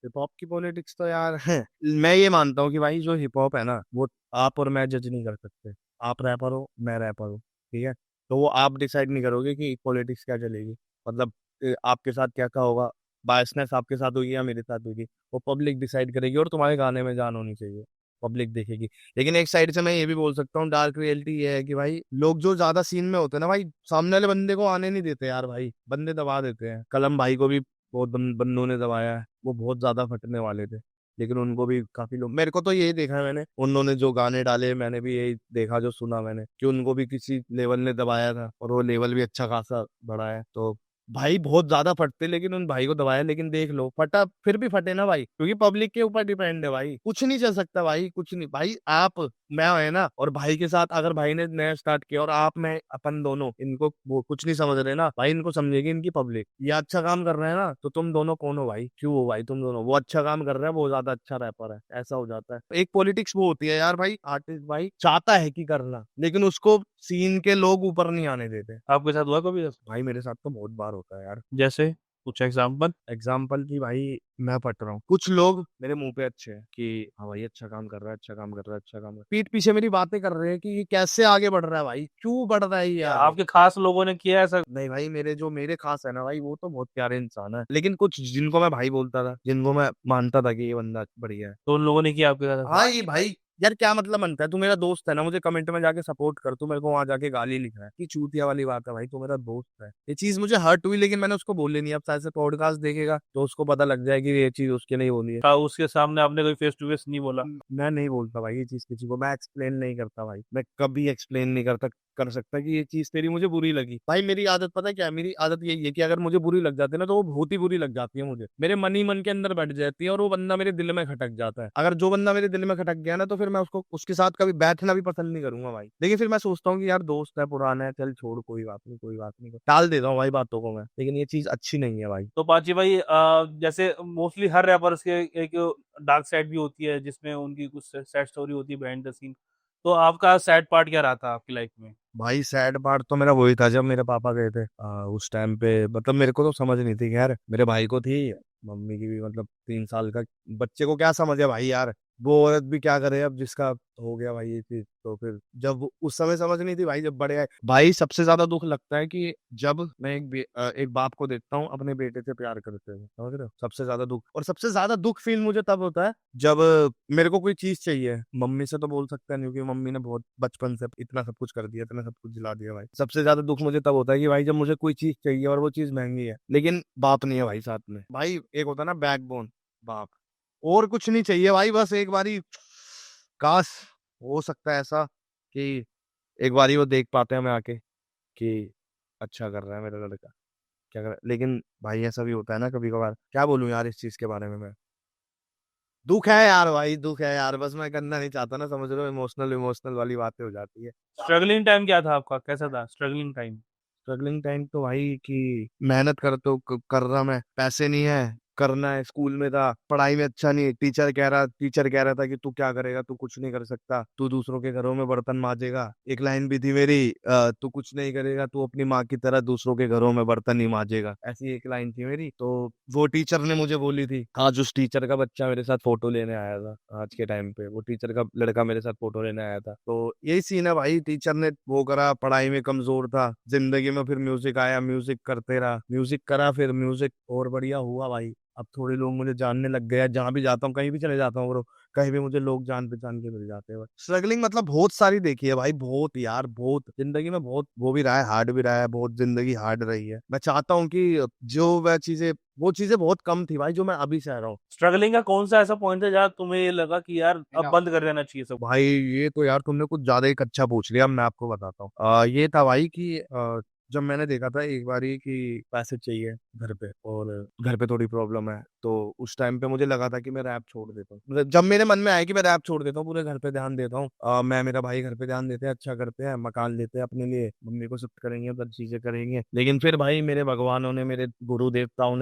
हिप हॉप की पॉलिटिक्स तो यार है, मैं ये मानता हूँ कि भाई जो हिप हॉप है ना वो आप और मैं जज नहीं कर सकते। आप रैपर हो, मैं रैपर हूँ, ठीक है, तो वो आप डिसाइड नहीं करोगे कि पॉलिटिक्स क्या चलेगी, मतलब आपके साथ क्या क्या होगा, बायसनेस आपके साथ होगी या मेरे साथ होगी, वो पब्लिक डिसाइड करेगी। और तुम्हारे गाने में जान होनी चाहिए, पब्लिक देखेगी। लेकिन एक साइड से मैं ये भी बोल सकता हूँ, डार्क रियलिटी ये है कि भाई लोग जो ज्यादा सीन में होते हैं ना भाई, सामने वाले बंदे को आने नहीं देते यार भाई, बंदे दबा देते हैं। कलम भाई को भी बहुत बंदों ने दबाया है, वो बहुत ज्यादा फटने वाले थे, लेकिन उनको भी काफी लोग, मेरे को तो यही देखा है मैंने, उन्होंने जो गाने डाले मैंने भी यही देखा जो सुना मैंने, कि उनको भी किसी लेवल ने दबाया था और वो लेवल भी अच्छा खासा बढ़ा है। तो भाई बहुत ज्यादा फटते, लेकिन उन भाई को दबाया, लेकिन देख लो फटा फिर भी फटे ना भाई, क्योंकि पब्लिक के ऊपर डिपेंड है भाई, कुछ नहीं चल सकता भाई, कुछ नहीं भाई। आप मैं है ना, और भाई के साथ अगर भाई ने नया स्टार्ट किया और आप मैं अपन दोनों इनको वो कुछ नहीं समझ रहे ना भाई, इनको समझेगी इनकी पब्लिक, ये अच्छा काम कर रहे हैं ना तो तुम दोनों कौन हो भाई, क्यों हो भाई तुम दोनों, वो अच्छा काम कर रहा है, वो ज्यादा अच्छा रैपर है, ऐसा हो जाता है। एक पॉलिटिक्स वो होती है यार भाई, आर्टिस्ट भाई चाहता है कि करना, लेकिन उसको सीन के लोग ऊपर नहीं आने देते। आपके साथ हुआ कभी ऐसा? भाई मेरे साथ तो बहुत बार होता है यार। जैसे कुछ एग्जाम्पल? एग्जाम्पल की भाई मैं पढ़ रहा हूँ, कुछ लोग मेरे मुंह पे अच्छे हैं कि हाँ भाई अच्छा काम कर रहा है, अच्छा काम कर रहा है, अच्छा काम कर रहा है, पीठ पीछे मेरी बातें कर रहे हैं कि ये कैसे आगे बढ़ रहा है भाई, क्यों बढ़ रहा है ये आगे। आपके खास लोगों ने किया ऐसा? नहीं भाई, मेरे खास है ना भाई, वो तो बहुत प्यारे इंसान है, लेकिन कुछ जिनको मैं भाई बोलता था, जिनको मैं मानता था कि ये बंदा बढ़िया है, तो उन लोगों ने किया आपके साथ ऐसा? हाँ ये भाई यार क्या मतलब बनता है, तू मेरा दोस्त है ना, मुझे कमेंट में जाके सपोर्ट कर, तू मेरे को वहां जाके गाली लिख रहा है कि चूतिया वाली बात है भाई, तू मेरा दोस्त है। ये चीज मुझे हर्ट हुई, लेकिन मैंने उसको बोल नहीं, अब शायद से पॉडकास्ट देखेगा तो उसको पता लग जाएगी ये चीज उसके नहीं होनी है। उसके सामने आपने कोई फेस टू फेस नहीं बोला? मैं नहीं बोलता भाई ये चीज किसी को, मैं एक्सप्लेन नहीं करता भाई, मैं कभी एक्सप्लेन नहीं कर सकता कि ये चीज तेरी मुझे बुरी लगी। भाई मेरी आदत पता है क्या है, मेरी आदत यही है कि अगर मुझे बुरी लग जाती है ना तो वो बहुत ही बुरी लग जाती है, मुझे मेरे मन ही मन के अंदर बैठ जाती है और वो बंदा मेरे दिल में खटक जाता है। अगर जो बंदा मेरे दिल में खटक गया ना तो फिर मैं उसको उसके साथ कभी बैठना भी पसंद नहीं करूंगा भाई। लेकिन फिर मैं सोचता हूँ कि यार दोस्त है, पुराना है, चल छोड़, कोई बात नहीं, कोई बात नहीं, टाल देता हूँ भाई बातों को मैं, लेकिन ये चीज अच्छी नहीं है भाई। तो पाची भाई जैसे मोस्टली हर रैपर्स के एक डार्क साइड भी होती है जिसमें उनकी कुछ सैड स्टोरी होती है बिहाइंड द सीन, तो आपका सैड पार्ट क्या रहा था आपकी लाइफ में? भाई सैड पार्ट तो मेरा वही था जब मेरे पापा गए थे, उस टाइम पे मतलब मेरे को तो समझ नहीं थी, खैर मेरे भाई को थी, मम्मी की भी मतलब 3 साल का बच्चे को क्या समझ है भाई यार, वो औरत भी क्या करे अब, जिसका हो गया भाई ये चीज। तो फिर जब उस समय समझ नहीं थी भाई, जब बड़े आए भाई, सबसे ज्यादा दुख लगता है कि जब मैं एक बाप को देखता हूँ अपने बेटे से प्यार करते हुए, समझ रहे हो, सबसे ज्यादा दुख। और सबसे ज्यादा दुख फील मुझे तब होता है जब मेरे को कोई चीज चाहिए। मम्मी से तो बोल सकता नहीं, क्योंकि मम्मी ने बहुत बचपन से इतना सब कुछ कर दिया, इतना सब कुछ दिला दिया भाई। सबसे ज्यादा दुख मुझे तब होता है कि भाई जब मुझे कोई चीज चाहिए और वो चीज महंगी है, लेकिन बाप नहीं है भाई साथ में। भाई एक होता है ना बैकबोन, बाप। और कुछ नहीं चाहिए भाई, बस एक बारी काश हो सकता है ऐसा कि एक बारी वो देख पाते हैं हमें आके कि अच्छा कर रहा है मेरा लड़का, क्या कर रहा है। लेकिन भाई ऐसा भी होता है ना कभी कभार, क्या बोलूं यार इस चीज के बारे में मैं। दुख है यार भाई, दुख है यार, बस मैं करना नहीं चाहता ना, समझ रहे हो, इमोशनल इमोशनल वाली बातें हो जाती है। स्ट्रगलिंग टाइम क्या था आपका, कैसा था स्ट्रगलिंग टाइम? स्ट्रगलिंग टाइम तो भाई कि मेहनत कर रहा मैं, पैसे नहीं है, करना है। स्कूल में था, पढ़ाई में अच्छा नहीं, टीचर कह रहा था कि तू क्या करेगा, तू कुछ नहीं कर सकता, तू दूसरों के घरों में बर्तन मांजेगा। एक लाइन भी थी मेरी, तू कुछ नहीं करेगा, तू अपनी माँ की तरह दूसरों के घरों में बर्तन ही मांजेगा, ऐसी एक लाइन थी मेरी। तो वो टीचर ने मुझे बोली थी। आज उस टीचर का बच्चा मेरे साथ फोटो लेने आया था, आज के टाइम पे वो टीचर का लड़का मेरे साथ फोटो लेने आया था। तो यही सीन है भाई, टीचर ने वो करा, पढ़ाई में कमजोर था, जिंदगी में फिर म्यूजिक आया, म्यूजिक करते रहा, म्यूजिक करा, फिर म्यूजिक और बढ़िया हुआ भाई। अब थोड़े लोग मुझे जानने लग गए हैं, जहां भी जाता हूँ, कहीं भी चले जाता हूँ ब्रो, कहीं भी मुझे लोग जान पहचान के मिल जाते हैं। स्ट्रगलिंग मतलब बहुत सारी देखी है भाई, बहुत यार, बहुत जिंदगी में, बहुत वो भी रहा है, हार्ड भी रहा है, बहुत जिंदगी हार्ड रही है। मैं चाहता हूँ कि जो वह चीजें, वो चीजें बहुत कम थी भाई जो मैं अभी सह रहा हूँ। स्ट्रगलिंग का कौन सा ऐसा पॉइंट है जहाँ तुम्हें ये लगा कि यार अब बंद कर देना चाहिए सब? भाई ये तो यार तुमने कुछ ज्यादा ही अच्छा पूछ लिया, अब मैं आपको बताता हूँ। ये था भाई कि जब मैंने देखा था एक बारी कि पैसे चाहिए घर पे, और घर पे थोड़ी प्रॉब्लम है, तो उस टाइम पे मुझे लगा था कि मैं रैप छोड़ देता हूँ। मतलब जब मेरे मन में आया कि मैं रैप छोड़ देता हूँ, पूरे घर पे ध्यान देता हूँ, मैं मेरा भाई घर पे ध्यान देते हैं, अच्छा करते हैं, मकान लेते हैं अपने लिए, मम्मी को शिफ्ट करेंगे, उधर चीजें करेंगे। लेकिन फिर भाई मेरे भगवानों ने, मेरे गुरु देवताओं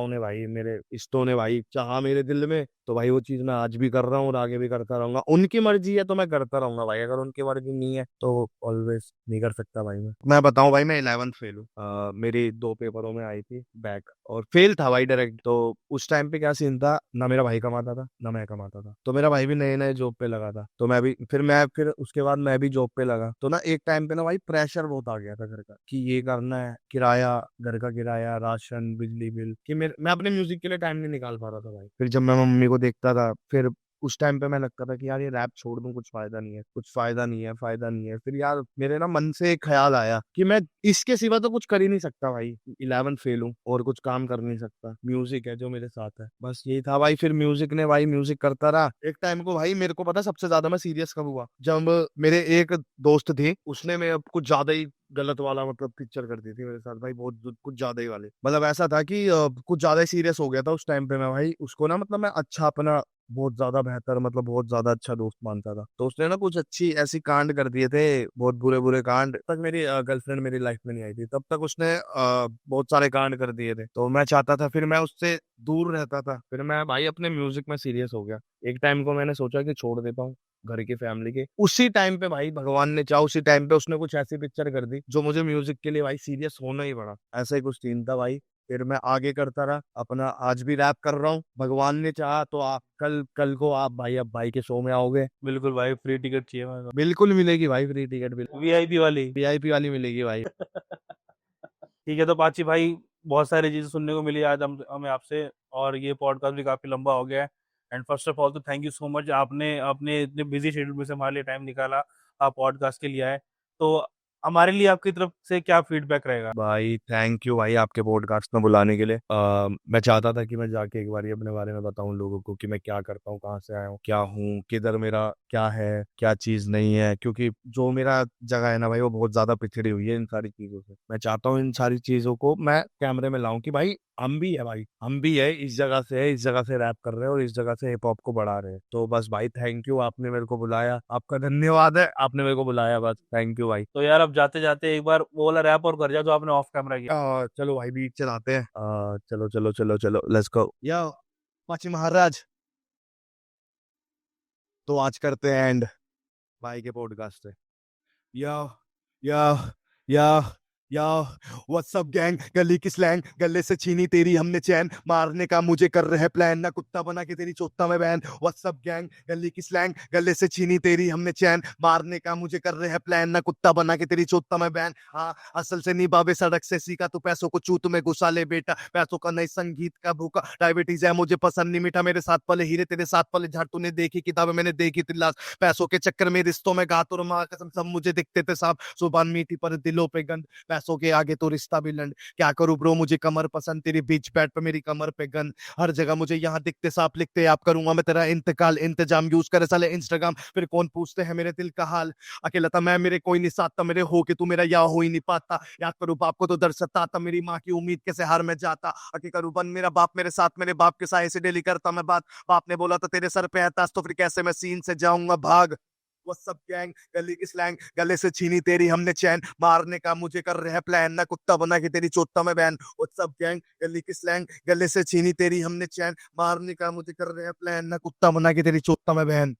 ने भाई, मेरे इष्टों ने भाई चाहा मेरे दिल में, तो भाई वो चीज मैं आज भी कर रहा हूँ और आगे भी करता रहूंगा। उनकी मर्जी है तो मैं करता रहूंगा भाई, अगर उनकी मर्जी नहीं है तो ऑलवेज नहीं कर सकता भाई। मैं बताऊं भाई, मैं 11th फेल हूँ, मेरी 2 पेपरों में आई थी बैक, और फेल था भाई डायरेक्ट। तो उस टाइम पे क्या सीन था, ना मेरा भाई कमाता था ना मैं कमाता था, तो मेरा भाई भी नए नए जॉब पे लगा था, तो मैं फिर उसके बाद मैं भी जॉब पे लगा। तो ना एक टाइम पे ना भाई प्रेशर बहुत आ गया था घर का, कि ये करना है, किराया, घर का किराया, राशन, बिजली बिल, कि मैं अपने म्यूजिक के लिए टाइम नहीं निकाल पा रहा था भाई। फिर जब मैं मम्मी को देखता था, फिर उस टाइम पे मैं लगता था कि यार ये रैप छोड़ दूं, कुछ फायदा नहीं है, कुछ फायदा नहीं है, फायदा नहीं है। फिर यार मेरे ना मन से एक ख्याल आया कि मैं इसके सिवा तो कुछ कर ही नहीं सकता भाई, 11 फेल हूँ और कुछ काम कर नहीं सकता, म्यूजिक है जो मेरे साथ है, बस यही था भाई। फिर म्यूजिक करता रहा। एक टाइम को भाई मेरे को पता सबसे ज्यादा मैं सीरियस कब हुआ, जब मेरे एक दोस्त थे, उसने मैं कुछ ज्यादा ही गलत वाला मतलब पिक्चर कर दी थी मेरे साथ भाई, बहुत कुछ ज्यादा ही वाले। मतलब ऐसा था कि कुछ ज्यादा ही सीरियस हो गया था उस टाइम पे मैं भाई, उसको ना मतलब मैं अच्छा अपना बहुत ज्यादा बेहतर, मतलब बहुत ज्यादा अच्छा दोस्त मानता था। तो उसने ना कुछ अच्छी ऐसी कांड कर दिए थे, बहुत बुरे बुरे कांड। तक मेरी गर्लफ्रेंड मेरी लाइफ में नहीं आई थी, तब तक उसने बहुत सारे कांड कर दिए थे। तो मैं चाहता था, फिर मैं उससे दूर रहता था, फिर मैं भाई अपने म्यूजिक में सीरियस हो गया। एक टाइम को मैंने सोचा कि छोड़ देता हूँ घर की फैमिली के, उसी टाइम पे भाई भगवान ने चाहा, उसी टाइम पे उसने कुछ ऐसी पिक्चर कर दी जो मुझे म्यूजिक के लिए भाई सीरियस होना ही पड़ा। ऐसा ही कुछ सीन था भाई। फिर मैं आगे करता रहा अपना, आज भी रैप कर रहा हूँ, भगवान ने चाहा तो आप कल कल को आप भाई, अब भाई के शो में आओगे। बिल्कुल भाई, फ्री टिकट चाहिए मेरे को, बिल्कुल मिलेगी भाई फ्री टिकट, बिल्कुल वीआईपी वाली। वीआईपी वाली मिलेगी भाई। ठीक है, तो पाची भाई, बहुत सारी चीजें सुनने को मिली आज हमें आपसे, और ये पॉडकास्ट भी काफी लंबा हो गया है। एंड फर्स्ट ऑफ ऑल तो थैंक यू सो मच, आपने अपने इतने बिजी शेड्यूल में से हमारे लिए टाइम निकाला, आप पॉडकास्ट के लिए आए। तो हमारे लिए आपकी तरफ से क्या फीडबैक रहेगा? भाई थैंक यू भाई आपके पॉडकास्ट में बुलाने के लिए। मैं चाहता था कि मैं जाके एक बार अपने बारे में बताऊं लोगों को कि मैं क्या करता हूँ, कहाँ से आया हूँ, क्या हूँ, किधर मेरा क्या है, क्या चीज नहीं है, क्योंकि जो मेरा जगह है ना भाई, वो बहुत ज्यादा पिछड़ी हुई है इन सारी चीजों से। मैं चाहता हूँ इन सारी चीजों को मैं कैमरे में लाऊं कि भाई हम भी है भाई, हम भी है, इस जगह से है, इस जगह से रैप कर रहे हैं और इस जगह से हिप हॉप को बढ़ा रहे हैं। तो बस भाई थैंक यू, आपने मेरे को बुलाया, आपका धन्यवाद है, आपने मेरे को बुलाया, बस थैंक यू भाई। तो यार अब जाते जाते एक बार वो वाला रैप और कर जाओ जो आपने ऑफ कैमरा किया। चलो भाई बीच चलाते हैं। चलो चलो चलो चलो, लेट्स गो या पाची महाराज। तो आज करते हैं एंड भाई के पॉडकास्ट से। या या या या व्हाट्सअप गैंग, गली की स्लैंग, गले से छीनी तेरी हमने चैन, मारने का मुझे कर रहे प्लान, ना कुत्ता बना के तेरी चोत्ता में बैन। व्हाट्सअप गैंग, गली की स्लैंग, गले से छीनी तेरी हमने चैन, मारने का मुझे कर रहे प्लान, ना कुत्ता बना के तेरी चोत्ता में बैन। हाँ, असल से नहीं बाबे सड़क से सीखा, तो पैसों को चूत में घुसा ले बेटा, पैसों का नहीं संगीत का भूखा, डायबिटीज है मुझे पसंद नहीं मीठा, मेरे साथ पले हीरे तेरे साथ पले झाड़, तूने देखी किताबें मैंने देखी थी लाश, पैसों के चक्कर में रिश्तों में घात, और माँ कसम सब मुझे दिखते थे साफ, जुबान मीठी पर दिलों पे गंद, पैसों के आगे तो रिश्ता भी लंड, क्या करूं ब्रो मुझे कमर पसंद, तेरी बीच बैठ पे मेरी कमर पे गन, हर जगह मुझे यहाँ दिखते सांप लिखते आप करूंगा मैं तेरा इंतकाल, इंतजाम यूज करे साले इंस्टाग्राम, फिर कौन पूछते हैं मेरे दिल का हाल, अकेला था मैं मेरे कोई नहीं साथ था, मेरे हो के तू मेरा या हो ही नहीं पाता, याद करूं बाप को तो दर्द सताता, मेरी माँ की उम्मीद कैसे हार में जाता, अके करूं बन मेरा बाप मेरे साथ, मेरे बाप के साए से डेली करता मैं बात, बाप ने बोला था तेरे सर पे है ताज, तो फिर कैसे मैं सीन से जाऊंगा भाग। व्हाट्सअप गैंग, गली की स्लैंग, गले से छीनी तेरी हमने चैन, मारने का मुझे कर रहे प्लान, ना कुत्ता बना के तेरी चोत्ता में बैन। व्हाट्सअप गैंग, गली की स्लैंग, गले से छीनी तेरी हमने चैन, मारने का मुझे कर रहे प्लान, ना कुत्ता बना के तेरी चोत्ता में बैन।